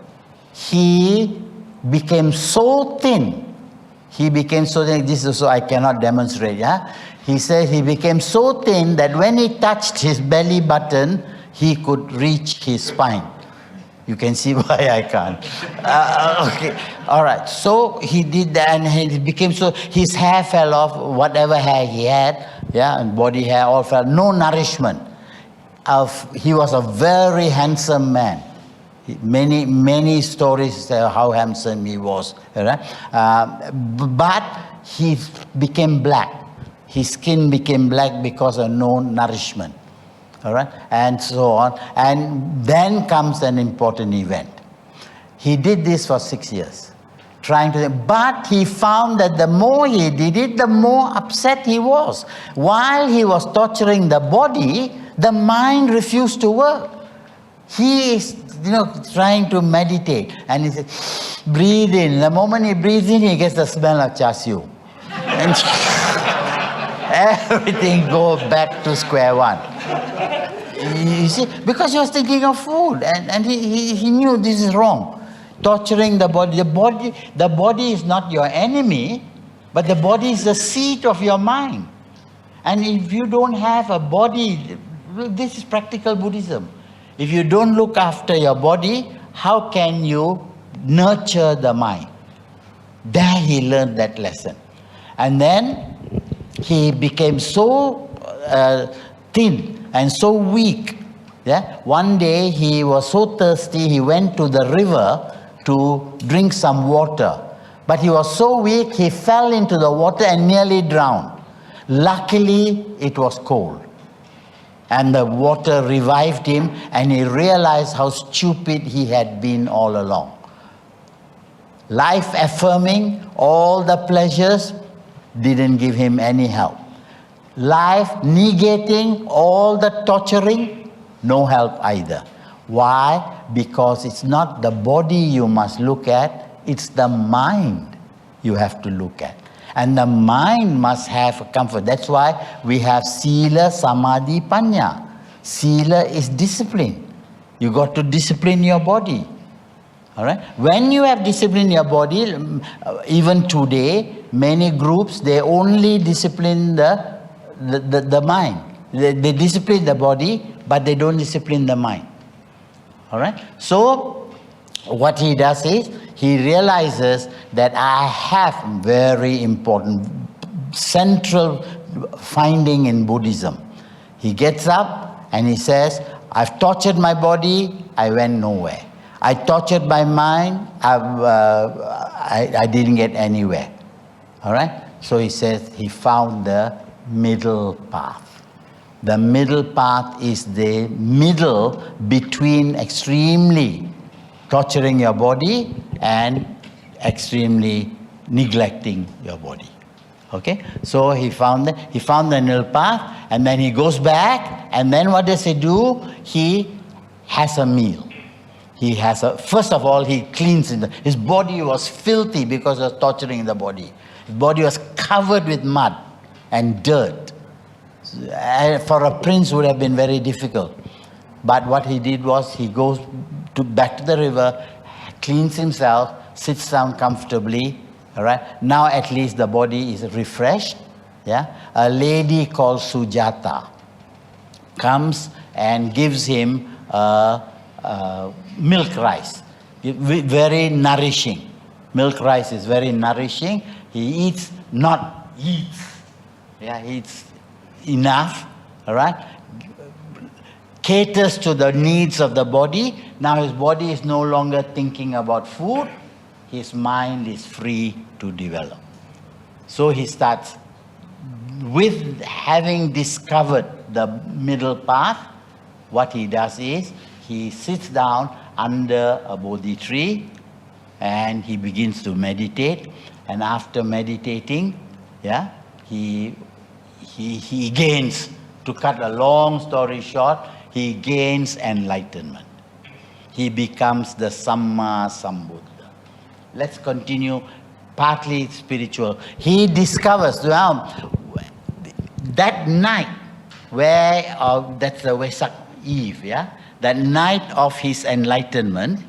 B: he became so thin. This is so I cannot demonstrate, yeah? He said he became so thin that when he touched his belly button, he could reach his spine. You can see why I can't. Okay, all right. So he did that, and he became so, his hair fell off, whatever hair he had, yeah, and body hair all fell, no nourishment. He was a very handsome man. Many stories tell how handsome he was. Right? But he became black. His skin became black because of no nourishment. All right? And so on. And then comes an important event. He did this for 6 years. But he found that the more he did it, the more upset he was. While he was torturing the body, the mind refused to work. He is, trying to meditate. And he says, breathe in. The moment he breathes in, he gets the smell of char siu. And everything goes back to square one. You see, because he was thinking of food. And he knew this is wrong. Torturing the body. The body is not your enemy, but the body is the seat of your mind. And if you don't have a body, this is practical Buddhism. If you don't look after your body, how can you nurture the mind? There he learned that lesson. And then he became so thin and so weak. Yeah? One day he was so thirsty, he went to the river to drink some water. But he was so weak, he fell into the water and nearly drowned. Luckily, it was cold. And the water revived him, and he realized how stupid he had been all along. Life affirming, all the pleasures didn't give him any help. Life negating, all the torturing, no help either. Why? Because it's not the body you must look at, it's the mind you have to look at. And the mind must have comfort. That's why we have Sila, Samadhi, Panya. Sila is discipline. You got to discipline your body. All right? When you have disciplined your body, even today, many groups, they only discipline the mind. They discipline the body, but they don't discipline the mind. All right? So, what he does is, he realizes that I have very important central finding in Buddhism. He gets up and he says, I've tortured my body, I went nowhere. I tortured my mind, I didn't get anywhere. All right? So he says he found the middle path. The middle path is the middle between extremely torturing your body and extremely neglecting your body. Okay? So he found the middle path, and then he goes back, and then what does he do? He has a meal. First of all, he cleans it. His body was filthy because of torturing the body. His body was covered with mud and dirt. For a prince, it would have been very difficult. But what he did was, he goes back to the river, cleans himself, sits down comfortably. All right. Now at least the body is refreshed. Yeah. A lady called Sujata comes and gives him milk rice, very nourishing. Milk rice is very nourishing. He eats enough. All right. Caters to the needs of the body. Now his body is no longer thinking about food. His mind is free to develop. So he starts, with having discovered the middle path, what he does is, he sits down under a Bodhi tree and he begins to meditate. And after meditating, he gains, to cut a long story short, he gains enlightenment. He becomes the Samma Sambuddha. Let's continue, partly spiritual. He discovers, that night, that's the Vesak Eve, that night of his enlightenment,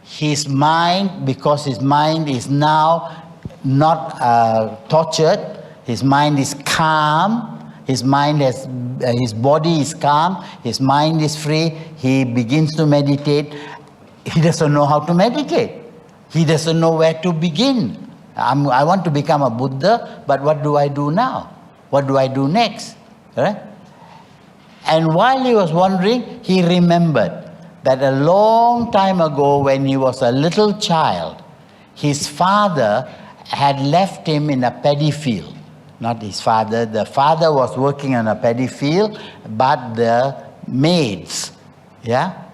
B: his mind, because his mind is now not tortured, his mind is calm, his body is calm, his mind is free, he begins to meditate. He doesn't know how to meditate. He doesn't know where to begin. I want to become a Buddha, but what do I do now? What do I do next? Right? And while he was wondering, he remembered that a long time ago, when he was a little child, his father had left him in a paddy field. Not his father. The father was working on a paddy field, but the maids,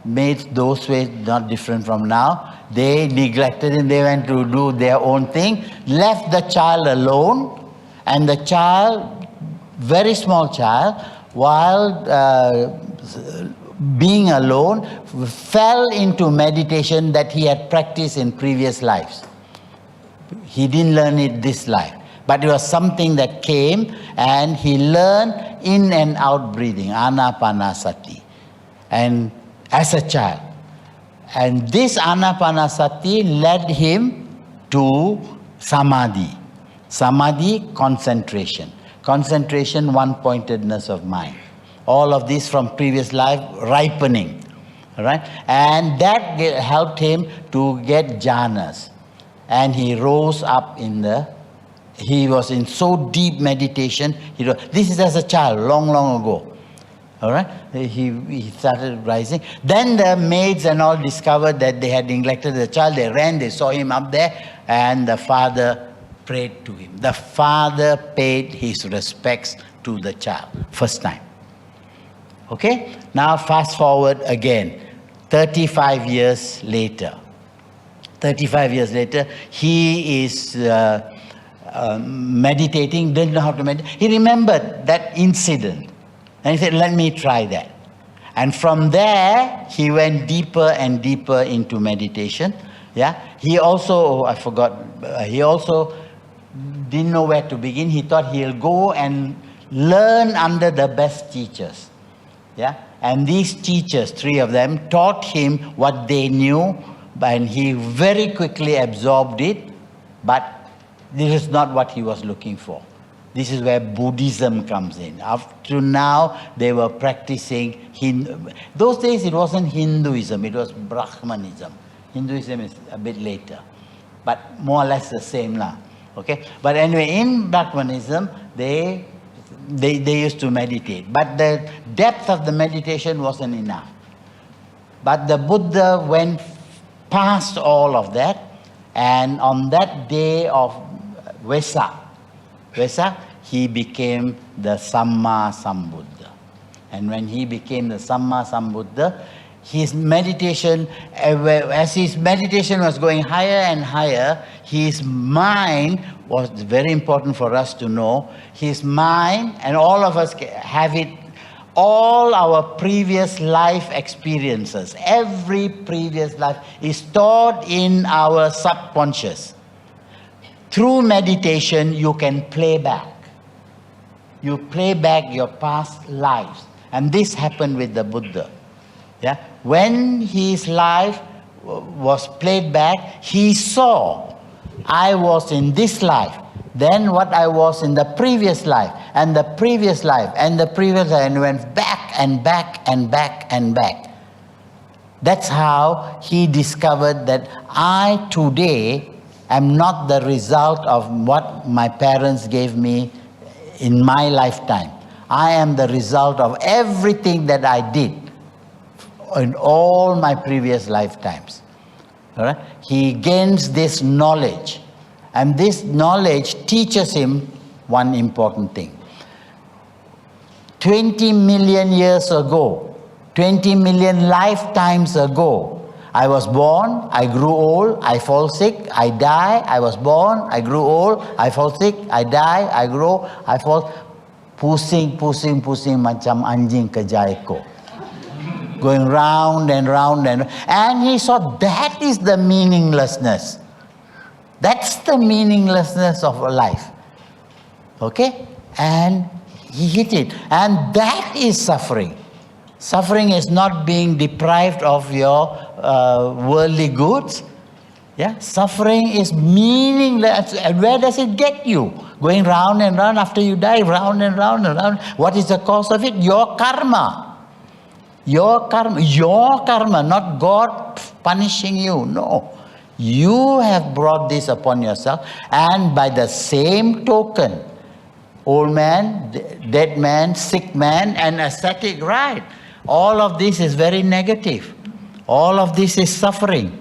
B: maids those ways, not different from now, they neglected him. They went to do their own thing, left the child alone, and the child, very small child, while being alone, fell into meditation that he had practiced in previous lives. He didn't learn it this life. But it was something that came, and he learned in and out breathing, anapanasati, and as a child. And this anapanasati led him to samadhi. Samadhi, concentration. Concentration, one-pointedness of mind. All of this from previous life, ripening. All right? And that helped him to get jhanas. And he rose up he was in so deep meditation. This is as a child, long, long ago. All right, he started rising. Then the maids and all discovered that they had neglected the child. They ran, they saw him up there, and the father prayed to him. The father paid his respects to the child, first time. Okay, now fast forward again, 35 years later. 35 years later, he is meditating, didn't know how to meditate. He remembered that incident. And he said, let me try that. And from there, he went deeper and deeper into meditation. Yeah. He also, I forgot, he also didn't know where to begin. He thought he'll go and learn under the best teachers. Yeah. And these teachers, 3 of them, taught him what they knew, and he very quickly absorbed it. But this is not what he was looking for. This is where Buddhism comes in. Up to now, they were practicing those days it wasn't Hinduism, it was Brahmanism. Hinduism is a bit later, but more or less the same now. Okay? But anyway, in Brahmanism, they used to meditate. But the depth of the meditation wasn't enough. But the Buddha went past all of that, and on that day of Vesak, he became the Samma Sambuddha. And when he became the Samma Sambuddha, his meditation, as his meditation was going higher and higher, his mind was very important for us to know. His mind, and all of us have it, all our previous life experiences, every previous life is stored in our subconscious. Through meditation, you can play back. You play back your past lives. And this happened with the Buddha. Yeah? When his life was played back, he saw, I was in this life, then what I was in the previous life, and the previous life, and the previous life, and went back and back and back and back. That's how he discovered that I today am not the result of what my parents gave me in my lifetime. I am the result of everything that I did in all my previous lifetimes. All right? He gains this knowledge, and this knowledge teaches him one important thing. 20 million years ago, 20 million lifetimes ago, I was born, I grew old, I fall sick, I die, I was born, I grew old, I fall sick, I die, I grow, I fall. Pusing macam anjing kejar ekor. Going round and round and he saw that is the meaninglessness. That's the meaninglessness of life. Okay? And he hit it. And that is suffering. Suffering is not being deprived of your worldly goods. Yeah, suffering is meaningless. And where does it get you? Going round and round after you die, round and round and round. What is the cause of it? Your karma. Your karma, not God punishing you. No. You have brought this upon yourself, and by the same token, old man, dead man, sick man, and ascetic, right? All of this is very negative. All of this is suffering.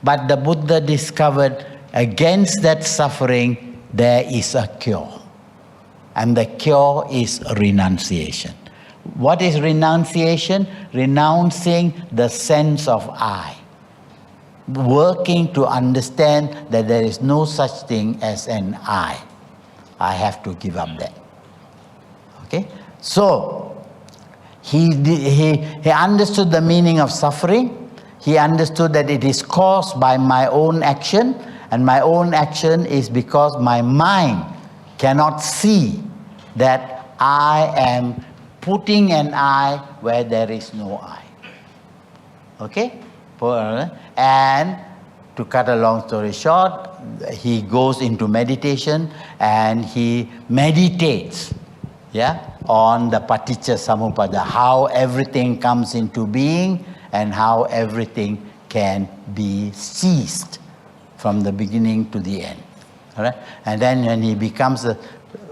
B: But the Buddha discovered against that suffering, there is a cure. And the cure is renunciation. What is renunciation? Renouncing the sense of I. Working to understand that there is no such thing as an I. I have to give up that. Okay? So, he understood the meaning of suffering. He understood that it is caused by my own action, and my own action is because my mind cannot see that I am putting an I where there is no I. Okay? And to cut a long story short, he goes into meditation and he meditates, on the Paticca Samuppada, how everything comes into being and how everything can be ceased from the beginning to the end. All right? And then when he becomes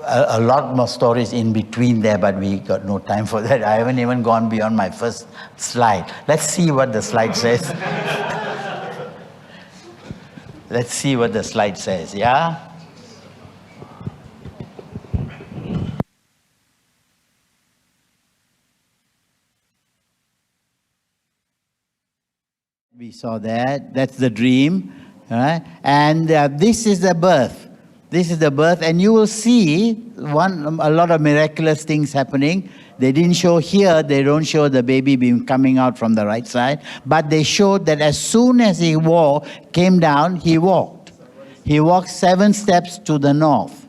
B: a lot more stories in between there, but we got no time for that. I haven't even gone beyond my first slide. Let's see what the slide says. Let's see what the slide says, yeah? We saw that. That's the dream. Right? And this is the birth. This is the birth. And you will see a lot of miraculous things happening. They didn't show here. They don't show the baby being coming out from the right side. But they showed that as soon as he came down, he walked. He walked 7 steps to the north.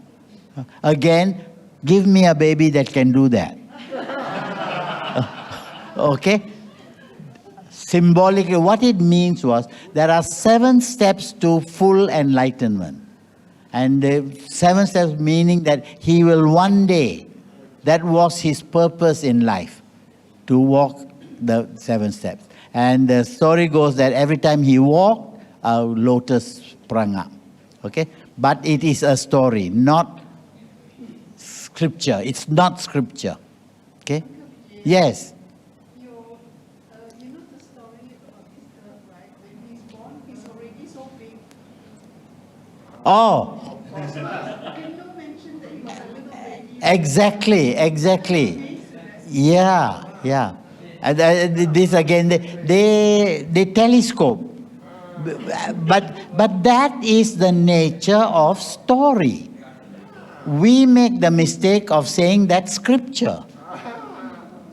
B: Again, give me a baby that can do that. Okay? Symbolically, what it means was there are 7 steps to full enlightenment. And 7 steps meaning that he will one day, that was his purpose in life, to walk the 7 steps. And the story goes that every time he walked, a lotus sprang up. Okay? But it is a story, not scripture. It's not scripture. Okay? Yes. Oh, exactly. Yeah. And this again, they telescope. But that is the nature of story. We make the mistake of saying that's scripture.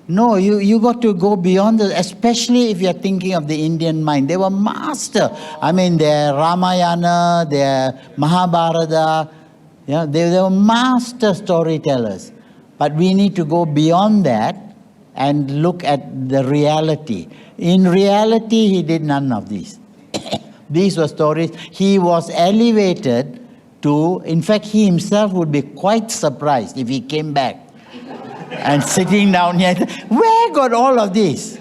B: No, you got to go beyond especially if you're thinking of the Indian mind. They were master. I mean, their Ramayana, their Mahabharata, they were master storytellers. But we need to go beyond that and look at the reality. In reality, he did none of these. These were stories. He was elevated to, in fact, he himself would be quite surprised if he came back. And sitting down here, where got all of this?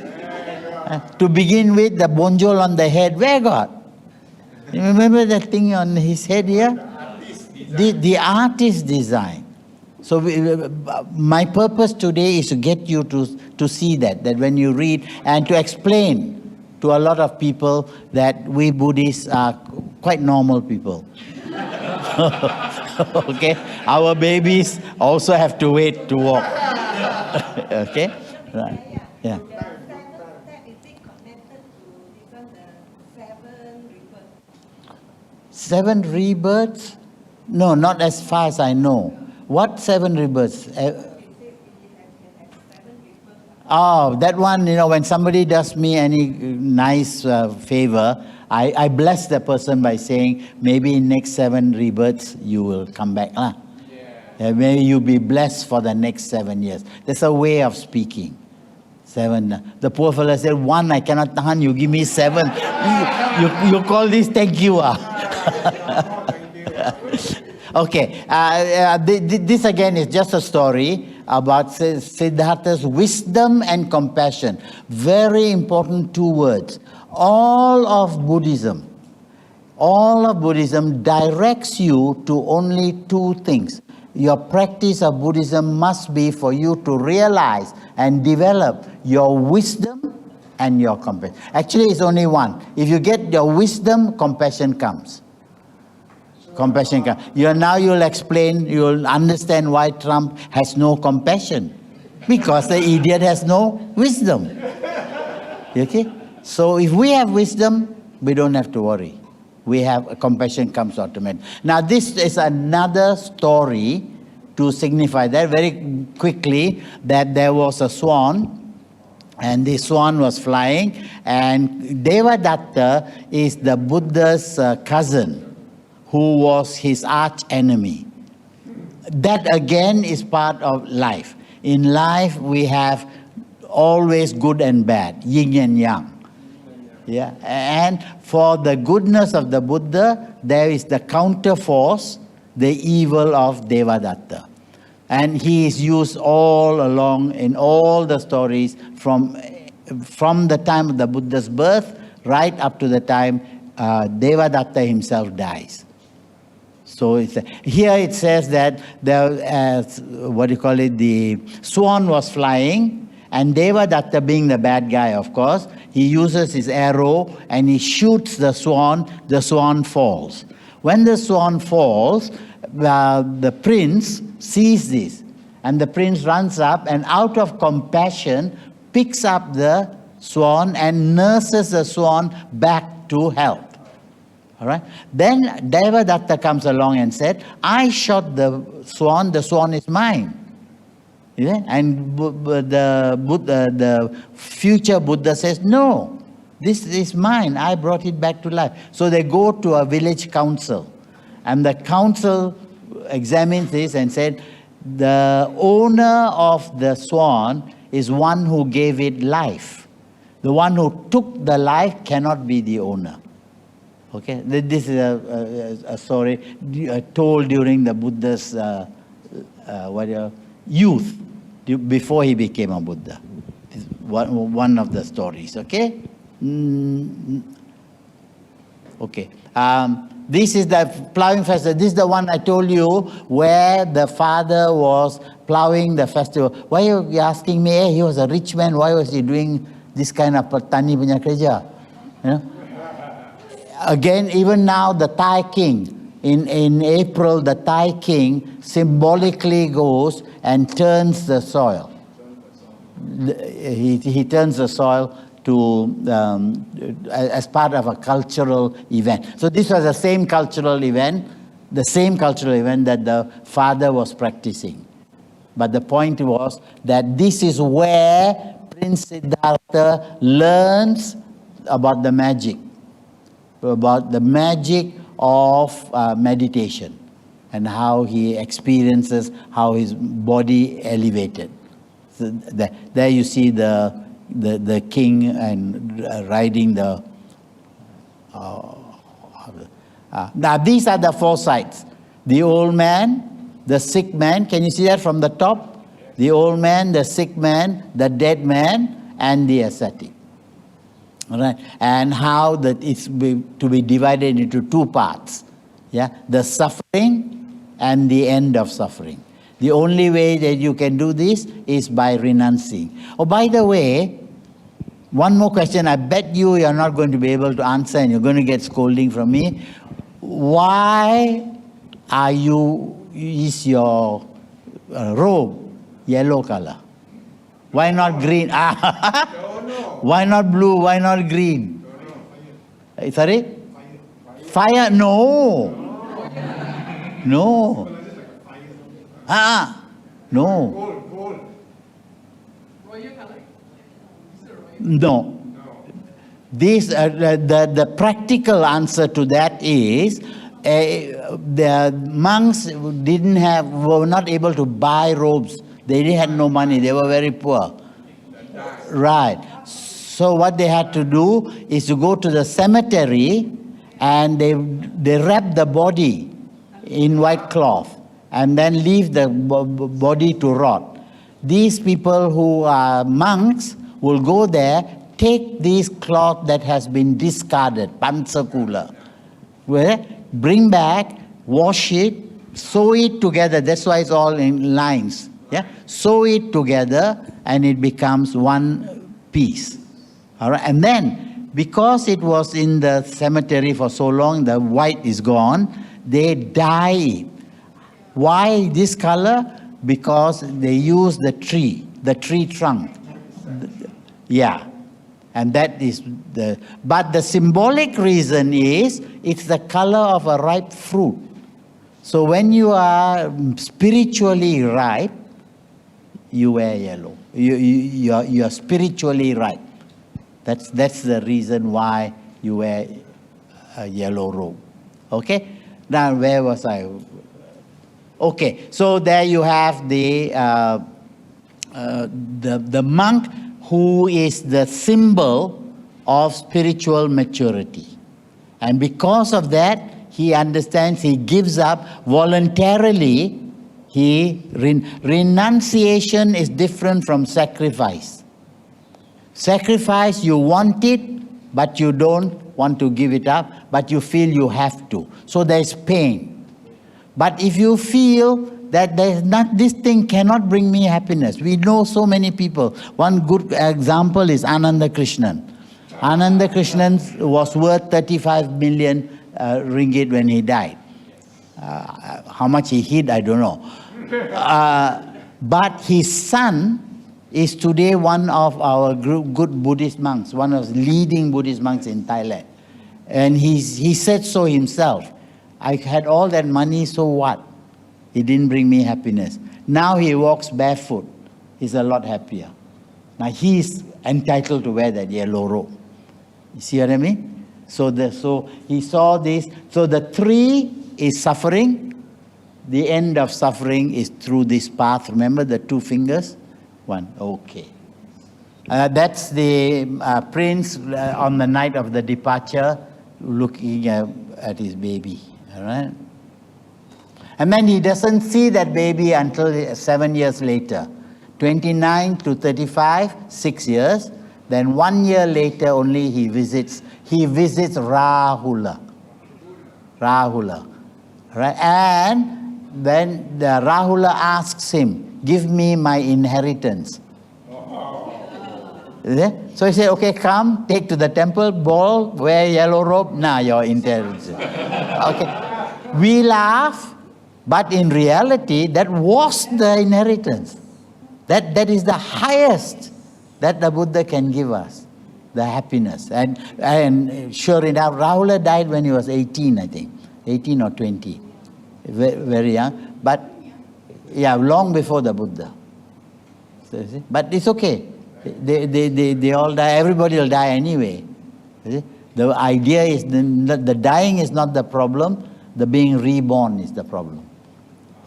B: To begin with, the bonjol on the head, where got? You remember that thing on his head here? The artist design. So my purpose today is to get you to see that when you read and to explain to a lot of people that we Buddhists are quite normal people. Okay? Our babies also have to wait to walk. Okay? Right. Yeah. Seven rebirths? No, not as far as I know. What 7 rebirths? Oh, that one, when somebody does me any nice favor, I bless the person by saying, maybe in next 7 rebirths, you will come back. May you be blessed for the next 7 years. That's a way of speaking. 7. The poor fellow said, 1, I cannot tahan, you give me 7. You call this thank you. Okay, this again is just a story about Siddhartha's wisdom and compassion. Very important 2 words. All of Buddhism directs you to only 2 things. Your practice of Buddhism must be for you to realize and develop your wisdom and your compassion. Actually, it's only 1. If you get your wisdom, compassion comes. Compassion comes. You'll explain, you'll understand why Trump has no compassion. Because the idiot has no wisdom. Okay? So if we have wisdom, we don't have to worry. We have compassion comes automatically. Now this is another story to signify that very quickly, that there was a swan, and the swan was flying, and Devadatta is the Buddha's cousin, who was his arch enemy. That again is part of life. In life we have always good and bad, yin and yang. Yeah, and for the goodness of the Buddha, there is the counter force, the evil of Devadatta. And he is used all along in all the stories from the time of the Buddha's birth right up to the time Devadatta himself dies. So here it says that the swan was flying, and Devadatta, being the bad guy, of course, he uses his arrow and he shoots the swan falls. When the swan falls, the prince sees this, and the prince runs up and out of compassion picks up the swan and nurses the swan back to health. All right. Then Devadatta comes along and said, I shot the swan is mine. Yeah? And the future Buddha says, no, this is mine. I brought it back to life. So they go to a village council, and the council examines this and said, the owner of the swan is one who gave it life. The one who took the life cannot be the owner. Okay, this is a story told during the Buddha's youth, before he became a Buddha. This is one of the stories. Okay. Okay. This is the plowing festival. This is the one I told you where the father was plowing the festival. Why are you asking me? Hey, he was a rich man. Why was he doing this kind of tani punya kerja? You know? Again, even now, the Thai king, in April, the Thai king symbolically goes and turns the soil. He turns the soil to as part of a cultural event. So this was the same cultural event that the father was practicing. But the point was that this is where Prince Siddhartha learns about the magic of meditation, and how he experiences how his body elevated. So there you see the king and riding the. Now these are the four sides: the old man, the sick man. Can you see that from the top? The old man, the sick man, the dead man, and the ascetic. All right, and how that it's to be divided into two parts. Yeah, the suffering and the end of suffering. The only way that you can do this is by renouncing. Oh, by the way, one more question. I bet you are not going to be able to answer, and you're going to get scolding from me. Why is your robe yellow color? Why not green? Why not blue? Why not green? Sorry? Fire? No. No. No. No. This the practical answer to that is the monks were not able to buy robes. They had no money. They were very poor. Right. So what they had to do is to go to the cemetery, and they wrap the body in white cloth and then leave the body to rot. These people who are monks will go there, take this cloth that has been discarded, pansakula, bring back, wash it, sew it together. That's why it's all in lines. Yeah, sew it together, and it becomes one piece. All right, and then because it was in the cemetery for so long, the white is gone. They dye it. Why this color? Because they use the tree trunk. Yeah, and that is the. But the symbolic reason is it's the color of a ripe fruit. So when you are spiritually ripe, you wear yellow. You are spiritually ripe. That's the reason why you wear a yellow robe. Okay? Now where was I? Okay, so there you have the monk who is the symbol of spiritual maturity. And because of that, he understands, he gives up voluntarily. Renunciation is different from sacrifice. Sacrifice, you want it, but you don't want to give it up, but you feel you have to. So there is pain. But if you feel that this thing cannot bring me happiness, we know so many people. One good example is Ananda Krishnan. Ananda Krishnan was worth 35 million ringgit when he died. How much he hid, I don't know. But his son is today one of our good Buddhist monks, one of the leading Buddhist monks in Thailand. And he said so himself. I had all that money, so what? It didn't bring me happiness. Now he walks barefoot. He's a lot happier. Now he's entitled to wear that yellow robe. You see what I mean? So he saw this. So the tree is suffering. The end of suffering is through this path. Remember the two fingers? One. Okay. That's the prince on the night of the departure looking at his baby. All right? And then he doesn't see that baby until 7 years later. 29 to 35, 6 years. Then 1 year later only he visits Rahula. Rahula. Right? And then Rahula asks him, give me my inheritance. So he said, okay, come, take to the temple, bow, wear yellow robe, now your inheritance. Okay. We laugh, but in reality, that was the inheritance. That is the highest that the Buddha can give us, the happiness. And sure enough, Rahula died when he was 18, I think, 18 or 20, very young. But yeah, long before the Buddha. So, but it's okay. They all die. Everybody will die anyway. The idea is the dying is not the problem. The being reborn is the problem.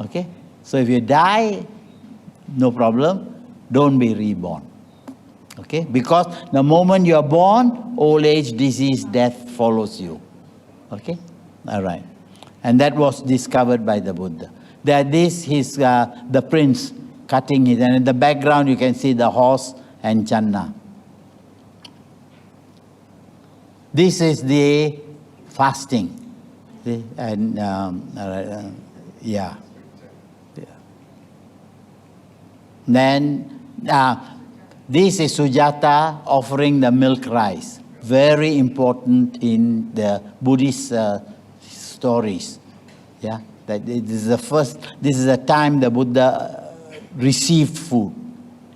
B: Okay? So if you die, no problem. Don't be reborn. Okay? Because the moment you are born, old age, disease, death follows you. Okay? All right. And that was discovered by the Buddha. This is the prince cutting it. And in the background, you can see the horse and Channa. This is the fasting. See? And yeah. Then this is Sujata offering the milk rice. Very important in the Buddhist stories. Yeah, that this is the first. This is the time the Buddha received food.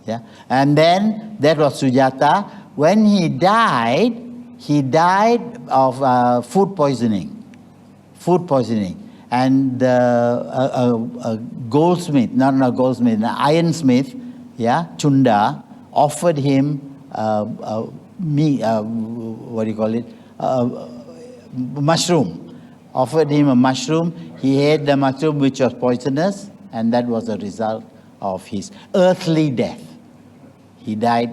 B: Yeah, and then that was Sujata. When he died of food poisoning. Food poisoning. And a goldsmith, not a goldsmith, an ironsmith, yeah, Chunda, offered him what do you call it? Mushroom. Offered him a mushroom. He ate the mushroom, which was poisonous, and that was the result of his earthly death. He died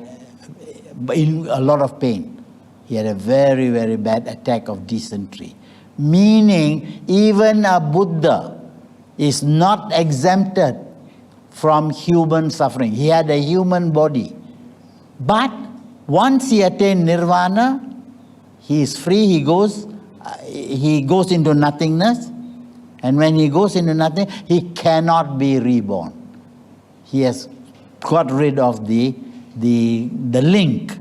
B: in a lot of pain. He had a very, very bad attack of dysentery. Meaning, even a Buddha is not exempted from human suffering. He had a human body. But once he attained nirvana, he is free, he goes into nothingness. And when he goes into nothing, he cannot be reborn. He has got rid of the link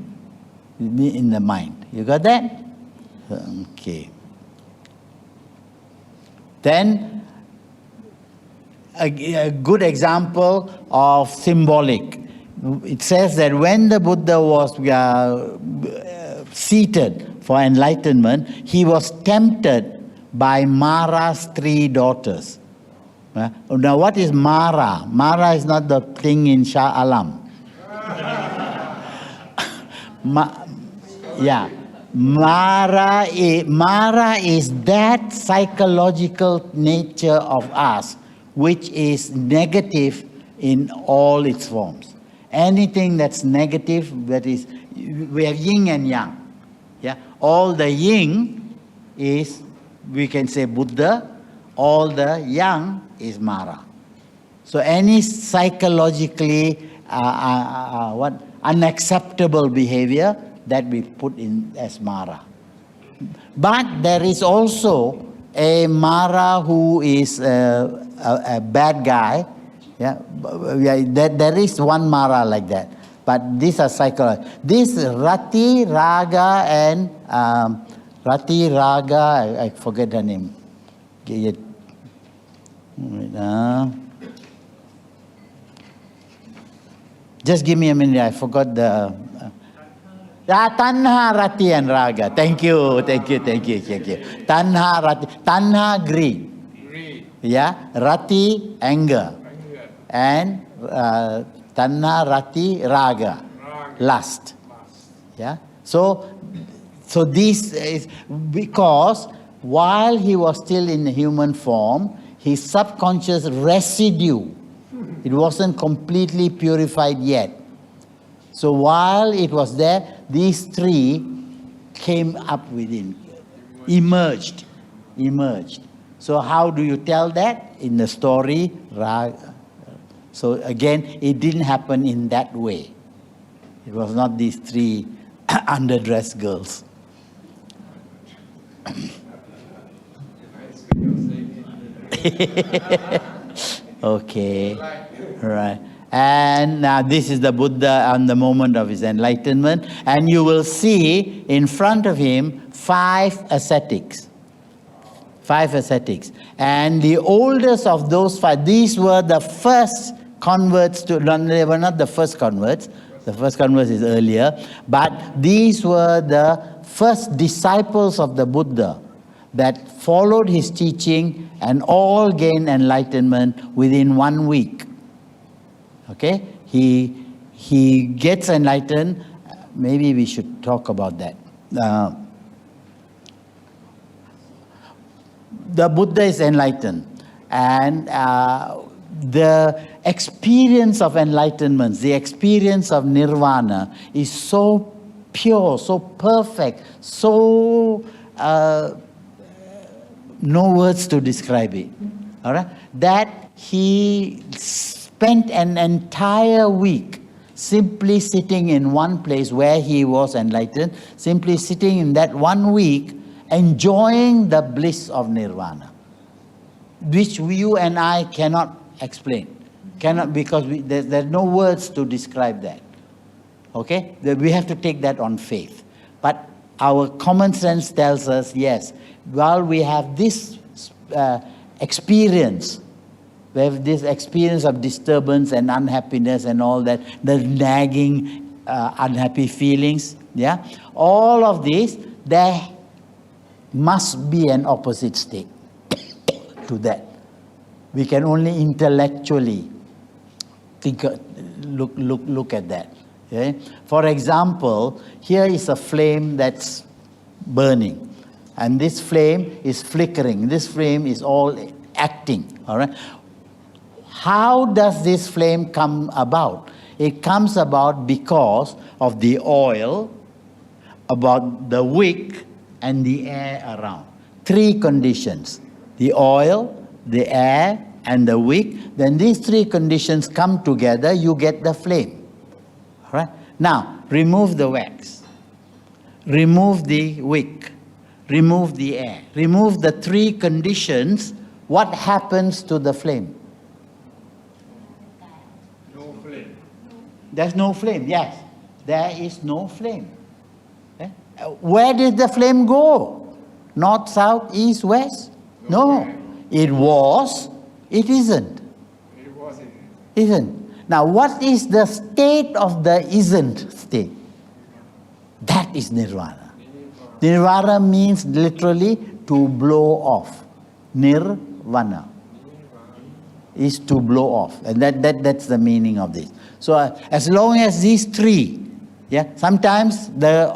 B: in the mind. You got that? Okay. Then, a good example of symbolic. It says that when the Buddha was seated for enlightenment, he was tempted by Mara's 3 daughters. Now, what is Mara? Mara is not the thing in Shah Alam. Yeah. Mara is that psychological nature of us which is negative in all its forms. Anything that's negative, that is, we have yin and yang. Yeah? All the yin is, we can say Buddha, all the yang is Mara. So any psychologically unacceptable behavior, that we put in as Mara. But there is also a Mara who is a bad guy. Yeah, there is one Mara like that. But these are psychological. This Rati, Raga, and Rati, Raga, I forget her name. Just give me a minute, I forgot the... Tanha, Rati, and Raga. Thank you. Tanha, Rati. Tanha, greed. Yeah, Rati, anger. And Tanha, Rati, Raga, lust. Yeah. So this is because while he was still in human form, his subconscious residue, it wasn't completely purified yet. So while it was there, these three came up within, emerged. So how do you tell that? In the story, so again, it didn't happen in that way. It was not these three underdressed girls. Okay, right. And now this is the Buddha on the moment of his enlightenment. And you will see in front of him 5 ascetics. 5 ascetics. And the oldest of those 5, these were the first converts to, no, they were not the first converts. The first converts is earlier. But these were the first disciples of the Buddha that followed his teaching and all gained enlightenment within 1 week. Okay, he gets enlightened. Maybe we should talk about that. The Buddha is enlightened, and the experience of enlightenment, the experience of nirvana is so pure, so perfect, so no words to describe it. All right, that he spent an entire week simply sitting in one place where he was enlightened, simply sitting in that 1 week, enjoying the bliss of nirvana, which you and I cannot explain. Cannot, because there's no words to describe that. Okay? We have to take that on faith. But our common sense tells us, yes, while we have this experience, we have this experience of disturbance and unhappiness and all that, the nagging, unhappy feelings, yeah? All of this, there must be an opposite state to that. We can only intellectually look at that. Okay? For example, here is a flame that's burning, and this flame is flickering. This flame is all acting. All right. How does this flame come about? It comes about because of the oil, about the wick, and the air around. 3 conditions: the oil, the air, and the wick. Then these 3 conditions come together, you get the flame. All right? Now, remove the wax, remove the wick, remove the air, remove the 3 conditions. What happens to the flame?
C: No flame.
B: There's no flame, yes. There is no flame. Okay? Where did the flame go? North, south, east, west? No. It was, it isn't.
C: It wasn't.
B: Isn't. Now, what is the state of the isn't state? That is nirvana. Nirvana means literally to blow off. Nirvana is to blow off. And that's the meaning of this. So as long as these 3, yeah, sometimes the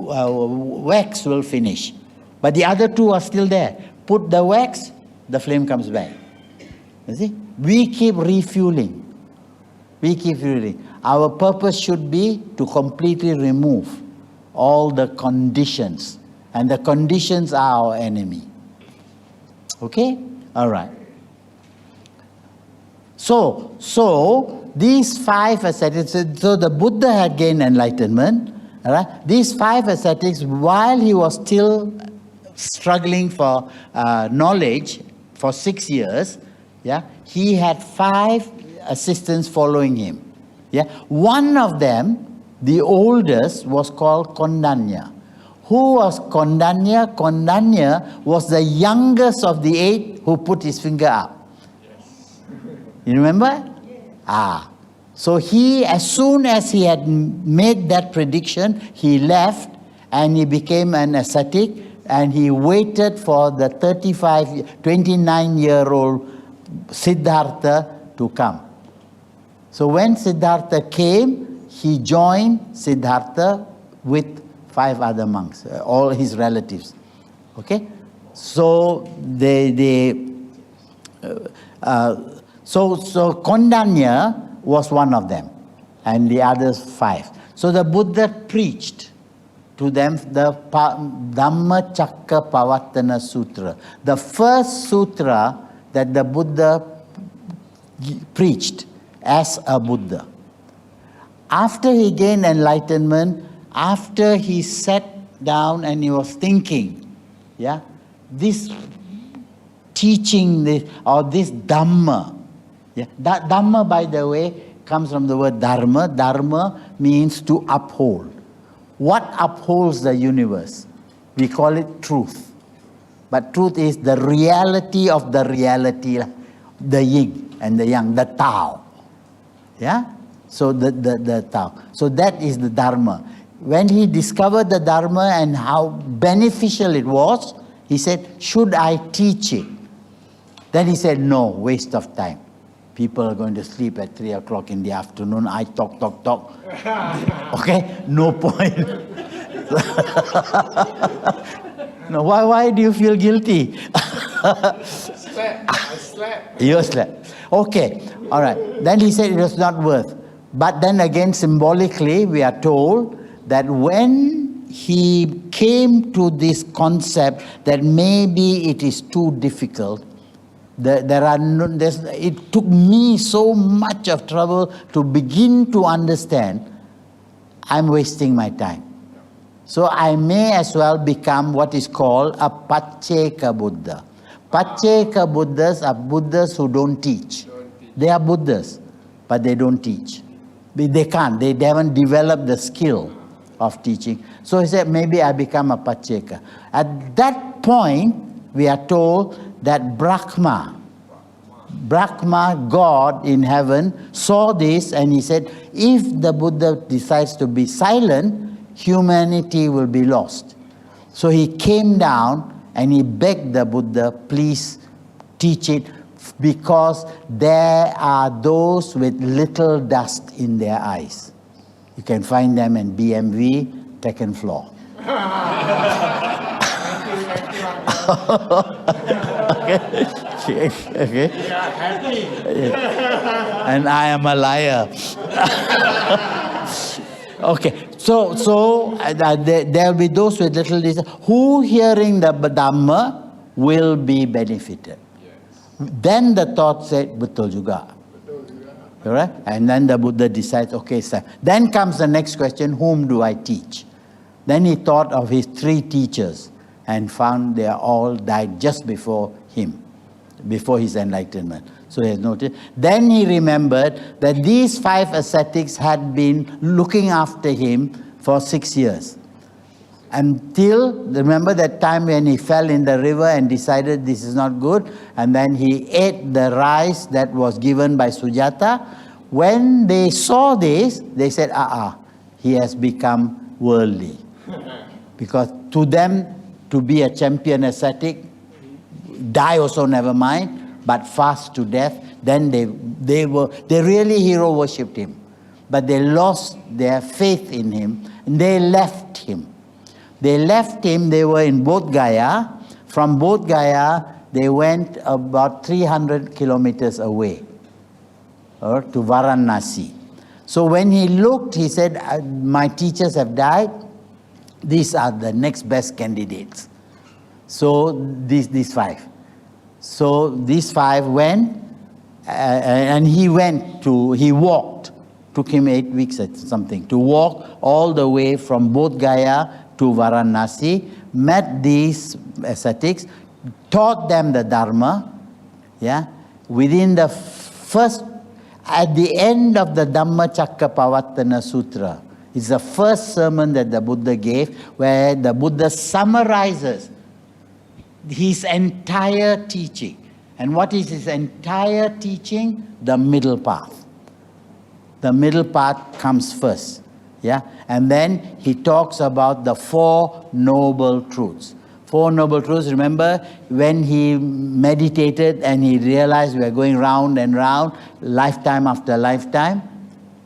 B: wax will finish, but the other 2 are still there. Put the wax, the flame comes back. You see? We keep refueling. We keep refueling. Our purpose should be to completely remove all the conditions. And the conditions are our enemy. Okay? All right. So these 5 ascetics, so the Buddha had gained enlightenment. All right? These 5 ascetics, while he was still struggling for knowledge for 6 years, yeah, he had 5 assistants following him. Yeah, one of them, the oldest, was called Kondanya. Who was Kondanya? Kondanya was the youngest of the 8 who put his finger up. You remember? Yes. So he, as soon as he had made that prediction, he left and he became an ascetic, and he waited for the 29-year-old Siddhartha to come. So when Siddhartha came, he joined Siddhartha with 5 other monks, all his relatives. Okay? So so Kondanya was one of them, and the others 5. So the Buddha preached to them the Dhammacakkappavattana Sutra, the first sutra that the Buddha preached as a Buddha. After he gained enlightenment, after he sat down and he was thinking, yeah, this teaching, this Dhamma, yeah, that Dhamma, by the way, comes from the word Dharma. Dharma means to uphold. What upholds the universe? We call it truth. But truth is the reality of the reality, the yin and the yang, the Tao. Yeah? So the Tao. So that is the Dharma. When he discovered the Dharma and how beneficial it was, he said, should I teach it? Then he said, no, waste of time. People are going to sleep at 3 o'clock in the afternoon. I talk. Okay? No point. No, why do you feel guilty?
C: I slept.
B: You slept. Okay. All right. Then he said it was not worth. But then again, symbolically, we are told that when he came to this concept that maybe it is too difficult, it took me so much of trouble to begin to understand I'm wasting my time. So I may as well become what is called a Pacceka Buddha. Pacceka Buddhas are Buddhas who don't teach. They are Buddhas, but they don't teach. They can't. They haven't developed the skill of teaching. So he said, maybe I become a Pacceka. At that point, we are told that Brahma, God in heaven, saw this and he said, if the Buddha decides to be silent, humanity will be lost. So he came down and he begged the Buddha, please teach it, because there are those with little dust in their eyes. You can find them in BMV, second floor. Okay.
C: We are happy.
B: And I am a liar. Okay, so there will be those with little distance who, hearing the Dhamma, will be benefited. Yes. Then the thought said, betul juga. Correct? And then the Buddha decides, okay, sir. Then comes the next question, whom do I teach? Then he thought of his 3 teachers and found they all died just before him, before his enlightenment. So he has noted. Then he remembered that these 5 ascetics had been looking after him for 6 years. Until, remember that time when he fell in the river and decided this is not good, and then he ate the rice that was given by Sujata. When they saw this, they said, he has become worldly. Because to them, to be a champion ascetic, die also never mind, but fast to death, then they really hero worshipped him. But they lost their faith in him, and they left him. They left him, they were in Bodh Gaya. From Bodh Gaya, they went about 300 kilometers away, or to Varanasi. So when he looked, he said, my teachers have died. These are the next best candidates. So these 5. So these 5 went, and he walked. Took him 8 weeks or something to walk all the way from Bodh Gaya to Varanasi, met these ascetics, taught them the Dharma. Yeah, within the first, at the end of the Dhammacakkappavattana Sutra, it's the first sermon that the Buddha gave, where the Buddha summarizes his entire teaching. And what is his entire teaching? The middle path. The middle path comes first. Yeah? And then he talks about the Four Noble Truths. Four Noble Truths, remember when he meditated and he realized we are going round and round, lifetime after lifetime?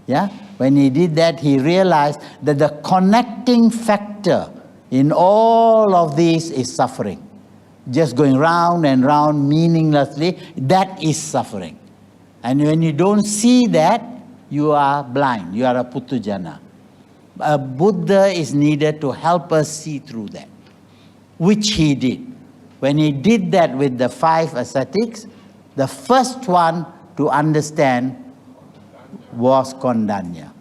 B: Yeah? When he did that, he realized that the connecting factor in all of these is suffering. Just going round and round meaninglessly, that is suffering. And when you don't see that, you are blind. You are a putujana. A Buddha is needed to help us see through that, which he did. When he did that with the 5 ascetics, the first one to understand was Kondanya.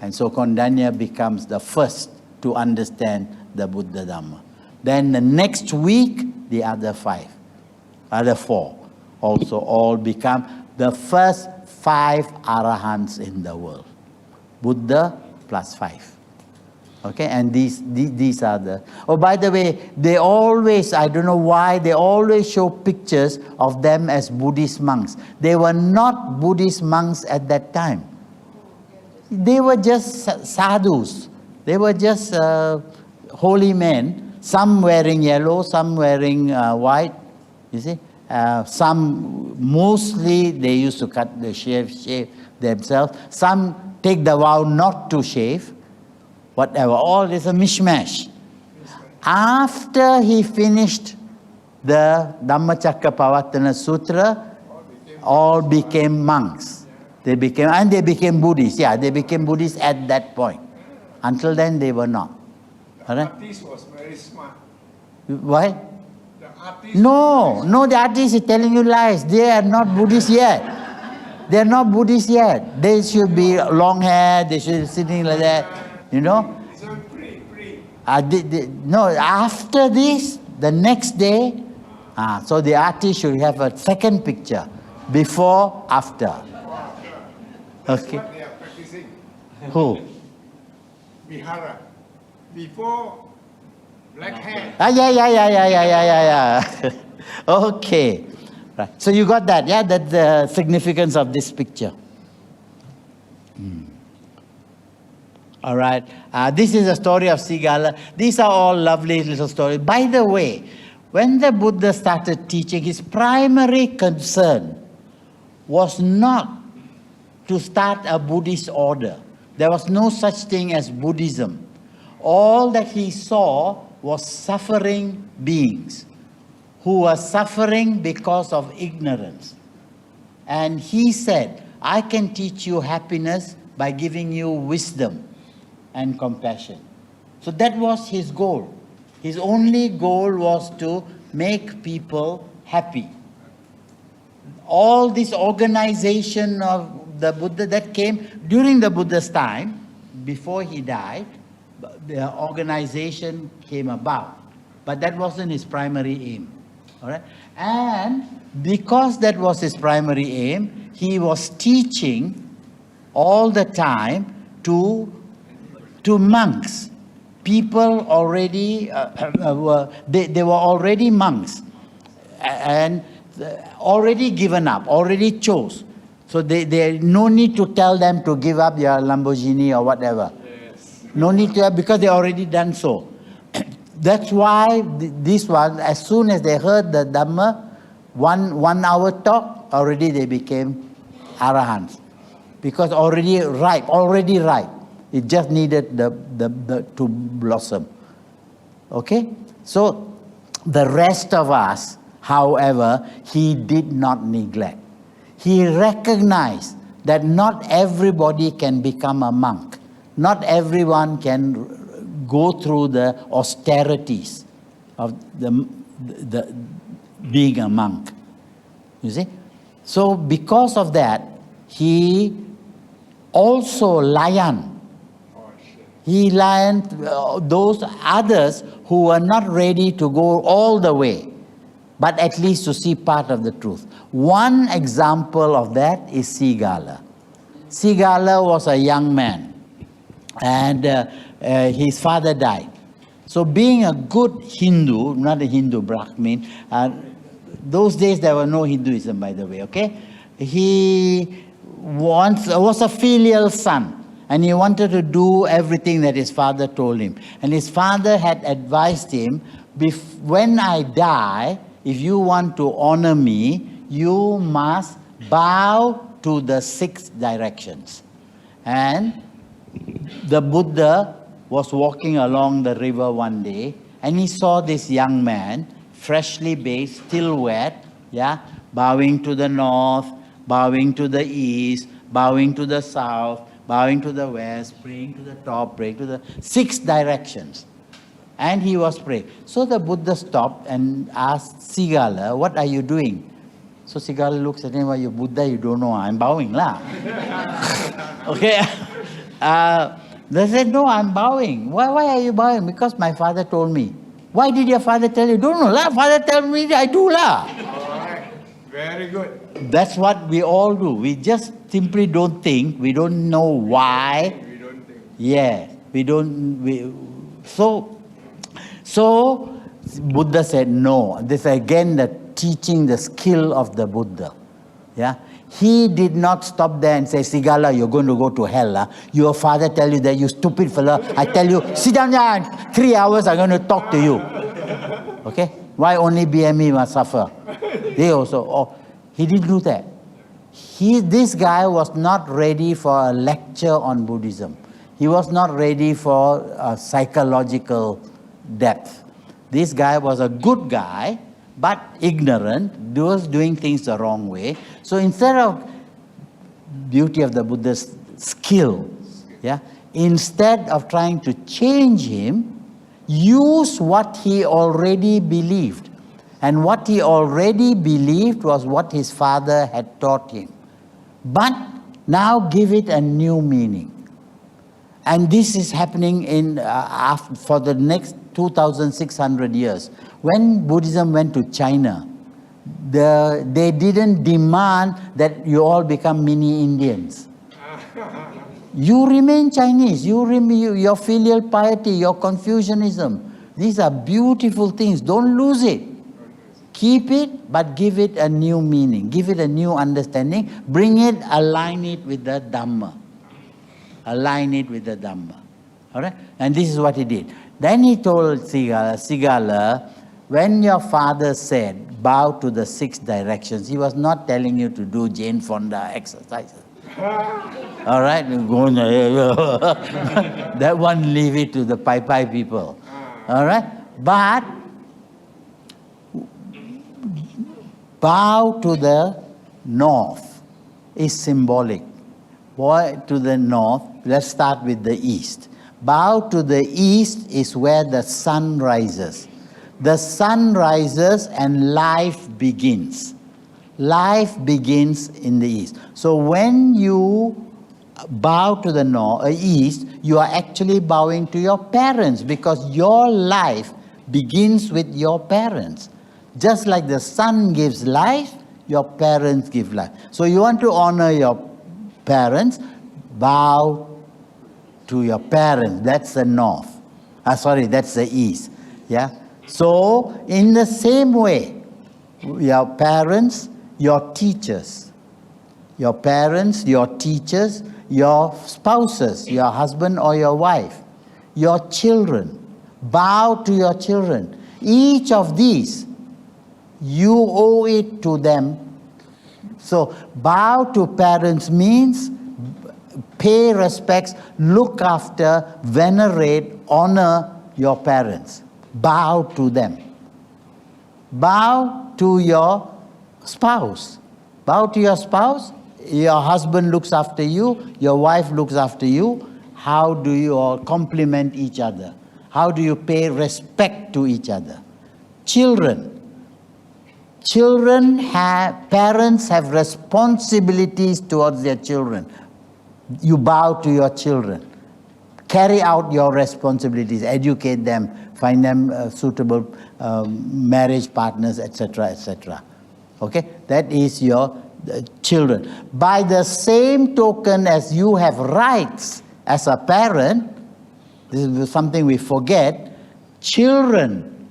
B: And so Kondanya becomes the first to understand the Buddha Dhamma. Then the next week, the other 4 also all become the first 5 arahants in the world. Buddha plus 5. Okay, and these are the... Oh, by the way, they always, I don't know why, they always show pictures of them as Buddhist monks. They were not Buddhist monks at that time. They were just sadhus. They were just holy men, some wearing yellow, some wearing white, you see. Some, mostly, they used to cut the shave themselves. Some take the vow not to shave. Whatever, all is a mishmash. After he finished the Dhammacakkappavattana Sutra, all became monks. They became Buddhists. Yeah, they became Buddhists at that point. Until then, they were not.
C: The artist was very smart.
B: Why?
C: The artist
B: No, the artist is telling you lies. They are not Buddhists yet. They are not Buddhists yet. They should be long hair, they should be sitting like that. You know?
C: So free.
B: No, after this, the next day, so the artist should have a second picture, before, after.
C: That's
B: Okay.
C: what they are practicing.
B: Who?
C: Vihara. Before, black hair.
B: Yeah. Okay. Right. So you got that, yeah? That's the significance of this picture. All right. This is a story of Sigala. These are all lovely little stories. By the way, when the Buddha started teaching, his primary concern was not to start a Buddhist order. There was no such thing as Buddhism. All that he saw was suffering beings who were suffering because of ignorance. And he said, I can teach you happiness by giving you wisdom and compassion. So that was his goal. His only goal was to make people happy. All this organization of the Buddha that came during the Buddha's time, before he died, the organization came about. But that wasn't his primary aim. All right? And because that was his primary aim, he was teaching all the time to monks. People already, they were already monks and already given up, already chose. So they no need to tell them to give up their Lamborghini or whatever.
C: Yes.
B: No need to have, because they already done so. That's why this one, as soon as they heard the Dhamma, one hour talk, already they became arahants. Because already ripe. It just needed the to blossom. Okay? So the rest of us, however, he did not neglect. He recognized that not everybody can become a monk. Not everyone can go through the austerities of the being a monk. You see? So because of that, he also He learned those others who were not ready to go all the way, but at least to see part of the truth. One example of that is Sigala. Sigala was a young man, and his father died. So being a good Hindu, not a Hindu Brahmin, those days there was no Hinduism, by the way, okay? He was a filial son, and he wanted to do everything that his father told him. And his father had advised him, when I die, if you want to honor me, you must bow to the 6 directions. And the Buddha was walking along the river one day, and he saw this young man, freshly bathed, still wet, bowing to the north, bowing to the east, bowing to the south, bowing to the west, praying to the top, praying to the 6 directions. And he was praying. So the Buddha stopped and asked Sigala, what are you doing? So Sigala looks at him, well, you Buddha, you don't know, I'm bowing lah. Okay. They said, no, I'm bowing. Why are you bowing? Because my father told me. Why did your father tell you? Don't know lah. Father tell me, I do lah.
C: All right. Very good.
B: That's what we all do. We just simply don't think. We don't know why.
C: We don't think.
B: Yeah. We don't. So Buddha said no. This is again the teaching, the skill of the Buddha. Yeah. He did not stop there and say, Sigala, you're going to go to hell. Your father tell you that, you stupid fella. I tell you, sit down there, 3 hours I'm going to talk to you. Okay? Why only BME must suffer? They also, he didn't do that. This guy was not ready for a lecture on Buddhism. He was not ready for a psychological depth. This guy was a good guy, but ignorant, was doing things the wrong way. So instead of beauty of the Buddha's skill, instead of trying to change him, use what he already believed. And what he already believed was what his father had taught him. But now give it a new meaning. And this is happening for the next 2,600 years. When Buddhism went to China, they didn't demand that you all become mini Indians. You remain Chinese. Your filial piety, your Confucianism. These are beautiful things. Don't lose it. Keep it, but give it a new meaning. Give it a new understanding. Bring it, align it with the Dhamma. Align it with the Dhamma. All right? And this is what he did. Then he told Sigala, when your father said, bow to the 6 directions, he was not telling you to do Jane Fonda exercises. All right? That one, leave it to the Pai people. All right? But bow to the north is symbolic. Bow to the north, let's start with the east. Bow to the east is where the sun rises. The sun rises and life begins. Life begins in the east. So when you bow to the east, you are actually bowing to your parents, because your life begins with your parents. Just like the sun gives life, your parents give life. So you want to honor your parents, bow to your parents. That's the north. That's the east. Yeah. So in the same way, your parents, your teachers, your parents, your teachers, your spouses, your husband or your wife, your children, bow to your children. Each of these, you owe it to them. So bow to parents means pay respects, look after, venerate, honor your parents. Bow to them. Bow to your spouse. Bow to your spouse. Your husband looks after you. Your wife looks after you. How do you all compliment each other? How do you pay respect to each other? Children. Parents have responsibilities towards their children. You bow to your children. carry out your responsibilities, educate them, find them suitable marriage partners, etc., etc. Okay, that is your children. By the same token as you have rights as a parent, this is something we forget, children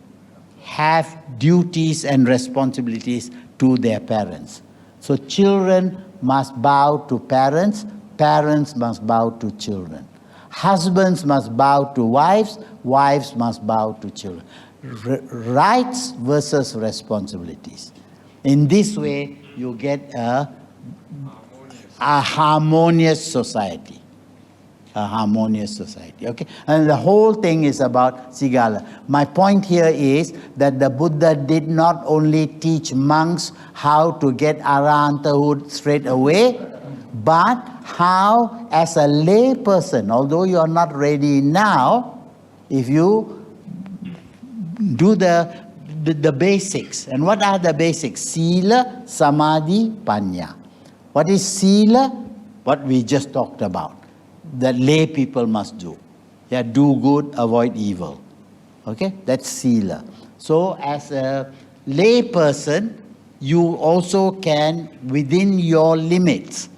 B: have duties and responsibilities to their parents. So children must bow to parents, parents must bow to children. Husbands must bow to wives, wives must bow to children. Rights versus responsibilities. In this way, you get a harmonious society. A harmonious society, okay? And the whole thing is about Sigala. My point here is that the Buddha did not only teach monks how to get arahanthood straight away, but how, as a lay person, although you are not ready now, if you do the basics. And what are the basics? Sila, Samadhi, Panya. What is Sila? What we just talked about. That lay people must do. Yeah, do good, avoid evil. Okay, that's Sila. So as a lay person, you also can, within your limits,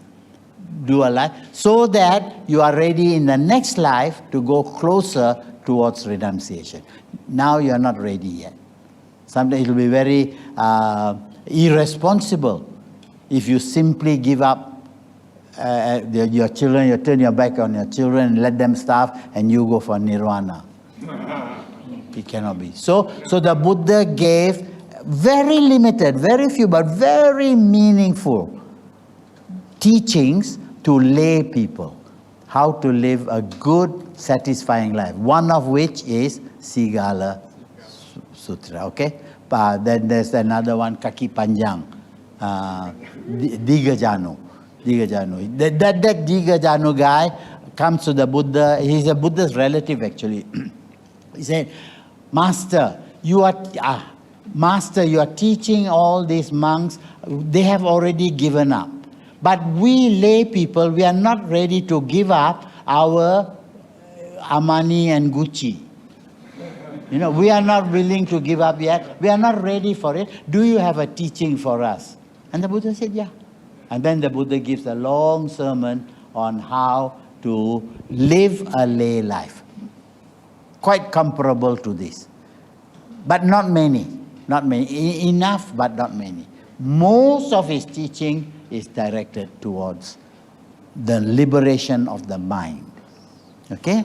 B: do a life, so that you are ready in the next life to go closer towards renunciation. Now you are not ready yet. Sometimes it will be very irresponsible if you simply give up your children, you turn your back on your children and let them starve and you go for nirvana. It cannot be. So the Buddha gave very limited, very few, but very meaningful teachings to lay people. How to live a good, satisfying life. One of which is Sigala Sutra, okay? Then there's another one, Kaki Panjang, Digajanu. That Digajanu guy comes to the Buddha. He's a Buddha's relative, actually. He said, Master, you are teaching all these monks. They have already given up. But we lay people, we are not ready to give up our Armani and Gucci. You know, we are not willing to give up yet. We are not ready for it. Do you have a teaching for us? And the Buddha said, yeah. And then the Buddha gives a long sermon on how to live a lay life. Quite comparable to this. But not many. Not many. Enough, but not many. Most of his teaching is directed towards the liberation of the mind. Okay?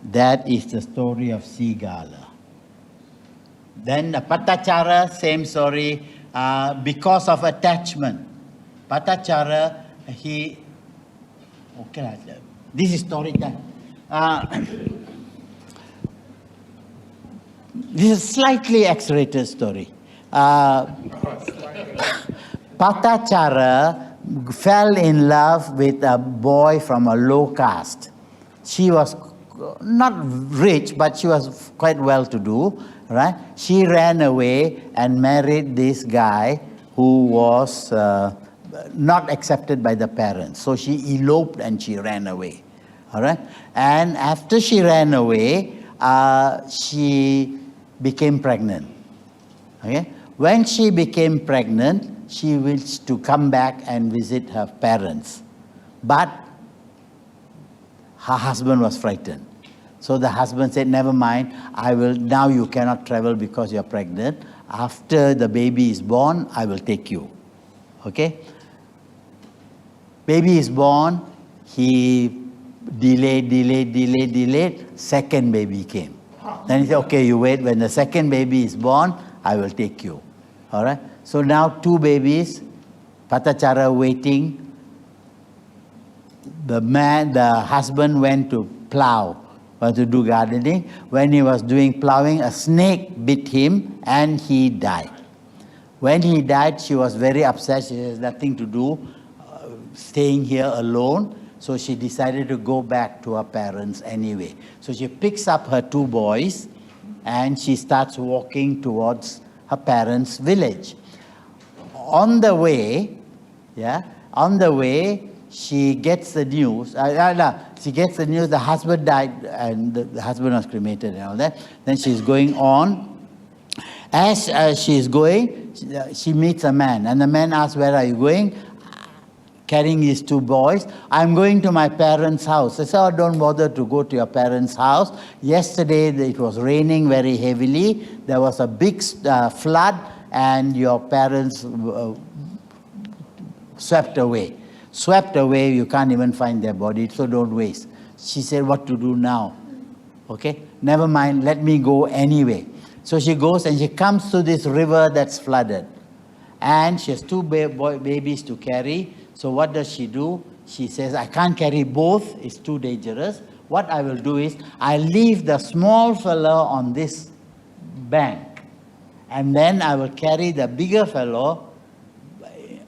B: That is the story of Sigala. Then the Patachara, same story, because of attachment. Patachara, this is story time. This is a slightly exaggerated story. Patachara fell in love with a boy from a low caste. She was not rich, but she was quite well-to-do, right? She ran away and married this guy who was not accepted by the parents. So she eloped and she ran away, all right? And after she ran away, she became pregnant, okay? When she became pregnant, she wished to come back and visit her parents. But her husband was frightened. So the husband said, never mind, now you cannot travel because you're pregnant. After the baby is born, I will take you. Okay? Baby is born, he delayed, second baby came. Then he said, okay, you wait, when the second baby is born, I will take you. All right? So now 2 babies, Patachara waiting. The husband went to plow, to do gardening. When he was doing plowing, a snake bit him and he died. When he died, she was very upset. She has nothing to do, staying here alone. So she decided to go back to her parents anyway. So she picks up her 2 boys and she starts walking towards her parents' village. On the way, she gets the news, the husband died and the husband was cremated and all that. Then she's going on. As she's going, she meets a man, and the man asks, "Where are you going?" Carrying his two boys. "I'm going to my parents' house." I said, "Oh, don't bother to go to your parents' house. Yesterday it was raining very heavily. There was a big flood and your parents swept away. Swept away, you can't even find their body, so don't waste." She said, "What to do now?" Okay, never mind, let me go anyway. So she goes and she comes to this river that's flooded. And she has two babies to carry. So what does she do? She says, "I can't carry both, it's too dangerous. What I will do is, I leave the small fellow on this bank. And then I will carry the bigger fellow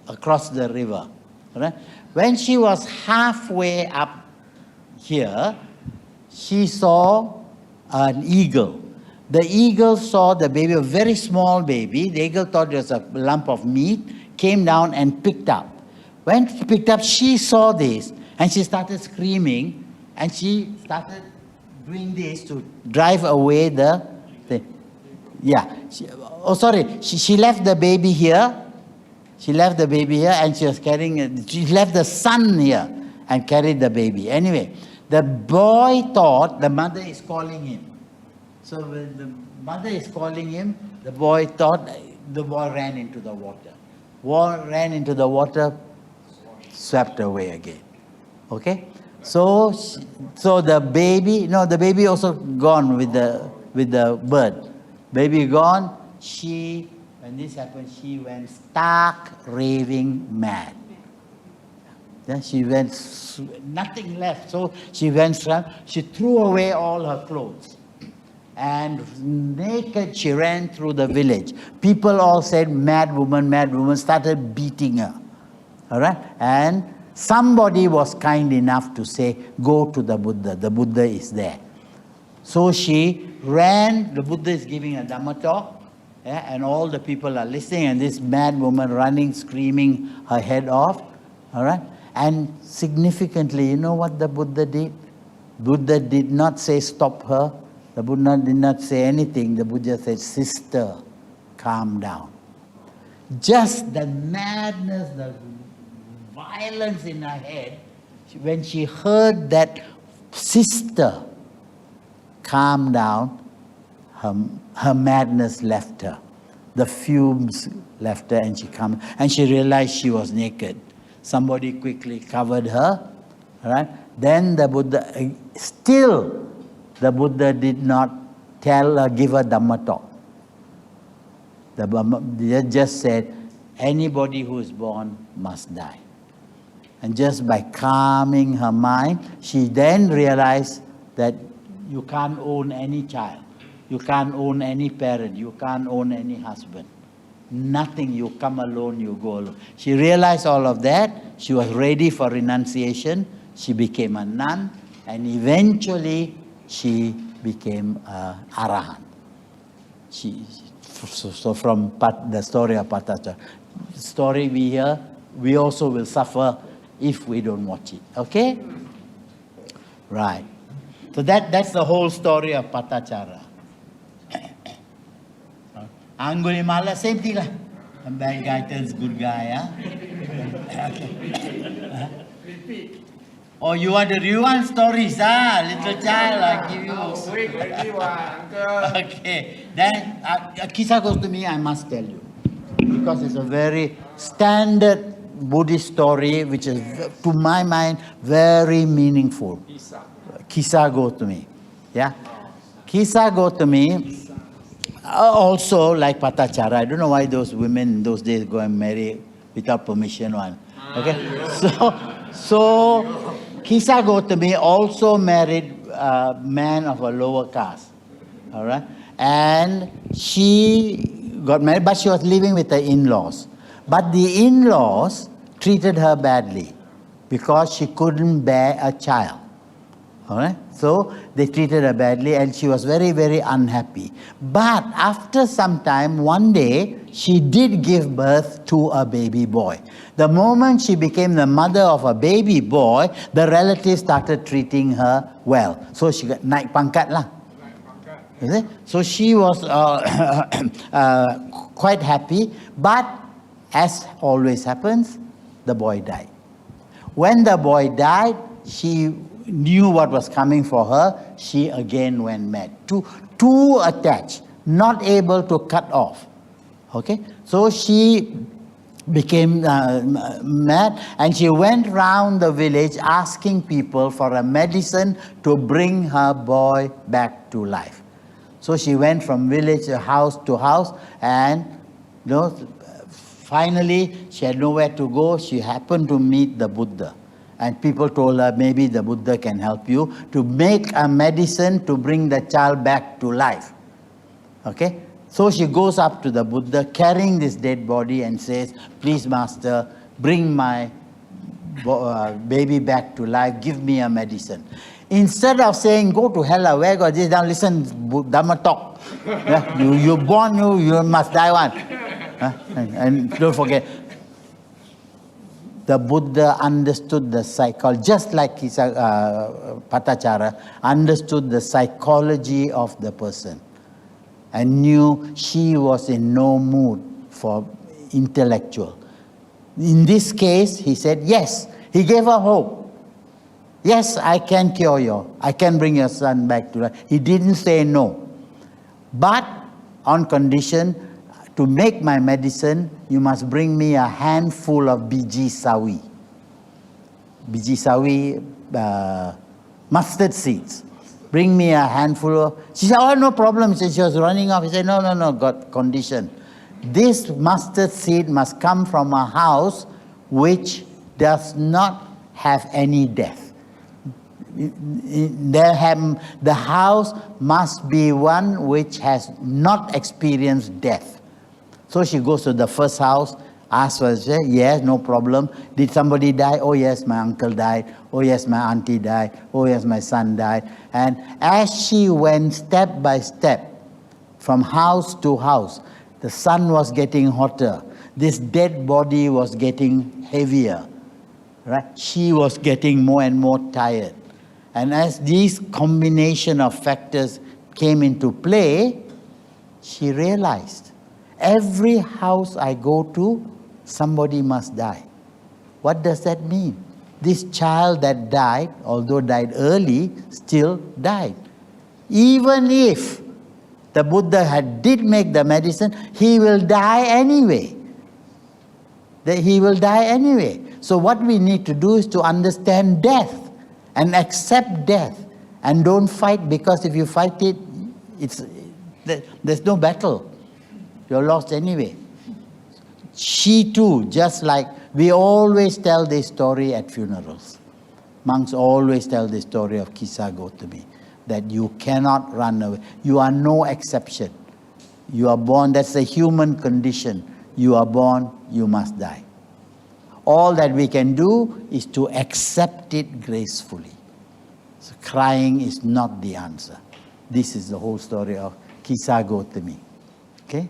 B: across the river." Right? When she was halfway up here, she saw an eagle. The eagle saw the baby, a very small baby. The eagle thought it was a lump of meat, came down and picked up. When she picked up, she saw this and she started screaming and she started doing this to drive away the thing. Yeah. She left the baby here. She left the baby here and she was carrying, she left the son here and carried the baby. Anyway, the boy thought the mother is calling him. So when the mother is calling him, the boy thought, the boy ran into the water. Ran into the water, swept away again. Okay? So the baby also gone with the bird. Baby gone, when this happened, she went stark raving mad. Then she went, nothing left. So she threw away all her clothes. And naked she ran through the village. People all said, "Mad woman, mad woman," started beating her. All right? And somebody was kind enough to say, "Go to the Buddha. The Buddha is there." So she ran. The Buddha is giving a Dhamma talk. Yeah, and all the people are listening. And this mad woman running, screaming her head off. All right? And significantly, you know what the Buddha did? Buddha did not say, "Stop her." The Buddha did not say anything. The Buddha said, "Sister, calm down." Just the madness, the violence in her head, when she heard that, "Sister, calm down," her madness left her. The fumes left her and she realized she was naked. Somebody quickly covered her. Right? Then the Buddha, the Buddha did not give her Dhamma talk. The Buddha just said, anybody who is born must die. And just by calming her mind, she then realized that you can't own any child. You can't own any parent. You can't own any husband. Nothing. You come alone, you go alone. She realized all of that. She was ready for renunciation. She became a nun. And eventually, she became an arahant. So from the story of Patachara, story we hear, we also will suffer if we don't watch it. Okay? Right. So that's the whole story of Patachara. Angulimala, same thing. A bad guy turns good guy.
C: Repeat.
B: Oh, you want stories, little child, I give you.
C: Wait, uncle.
B: Okay. Then, Kisa goes to me, I must tell you. Because it's a very standard Buddhist story, which is, to my mind, very meaningful. Kisa goes to me. Yeah? Kisa goes to me. Also, like Patachara, I don't know why those women in those days go and marry without permission. Okay? So Kisa Gautami also married a man of a lower caste. All right? And she got married, but she was living with her in-laws. But the in-laws treated her badly because she couldn't bear a child. All right? So they treated her badly and she was very, very unhappy. But after some time, one day, she did give birth to a baby boy. The moment she became the mother of a baby boy, the relatives started treating her well. So she got naik pangkat lah. You see? So she was quite happy. But as always happens, the boy died. When the boy died, she knew what was coming for her. She again went mad. Too attached, not able to cut off. Okay? So she became mad and she went round the village asking people for a medicine to bring her boy back to life. So she went from village to house and finally she had nowhere to go. She happened to meet the Buddha. And people told her, maybe the Buddha can help you to make a medicine to bring the child back to life. Okay? So she goes up to the Buddha carrying this dead body and says, please master, bring my baby back to life, give me a medicine. Instead of saying, go to hell, where got this down, listen, Dhamma talk. Yeah? You're born, you must die one. And don't forget, the Buddha understood the psychology, just like his Patachara, understood the psychology of the person and knew she was in no mood for intellectual. In this case, he said, yes, he gave her hope. Yes, I can cure you. I can bring your son back to life. He didn't say no. But on condition, to make my medicine, you must bring me a handful of biji sawi. Biji sawi, mustard seeds. Bring me a handful of... She said, oh, no problem. She was running off. He said, no, got condition. This mustard seed must come from a house which does not have any death. The house must be one which has not experienced death. So she goes to the first house, asks for it, yes, no problem. Did somebody die? Oh yes, my uncle died. Oh yes, my auntie died. Oh yes, my son died. And as she went step by step from house to house, the sun was getting hotter. This dead body was getting heavier. Right? She was getting more and more tired. And as these combination of factors came into play, she realized, every house I go to, somebody must die. What does that mean? This child that died, although died early, still died. Even if the Buddha did make the medicine, he will die anyway. He will die anyway. So what we need to do is to understand death and accept death. And don't fight, because if you fight it, there's no battle. You're lost anyway. She too, just like we always tell this story at funerals. Monks always tell the story of Kisa Gotami, that you cannot run away. You are no exception. You are born, that's the human condition. You are born, you must die. All that we can do is to accept it gracefully. So crying is not the answer. This is the whole story of Kisa Gotami. Okay?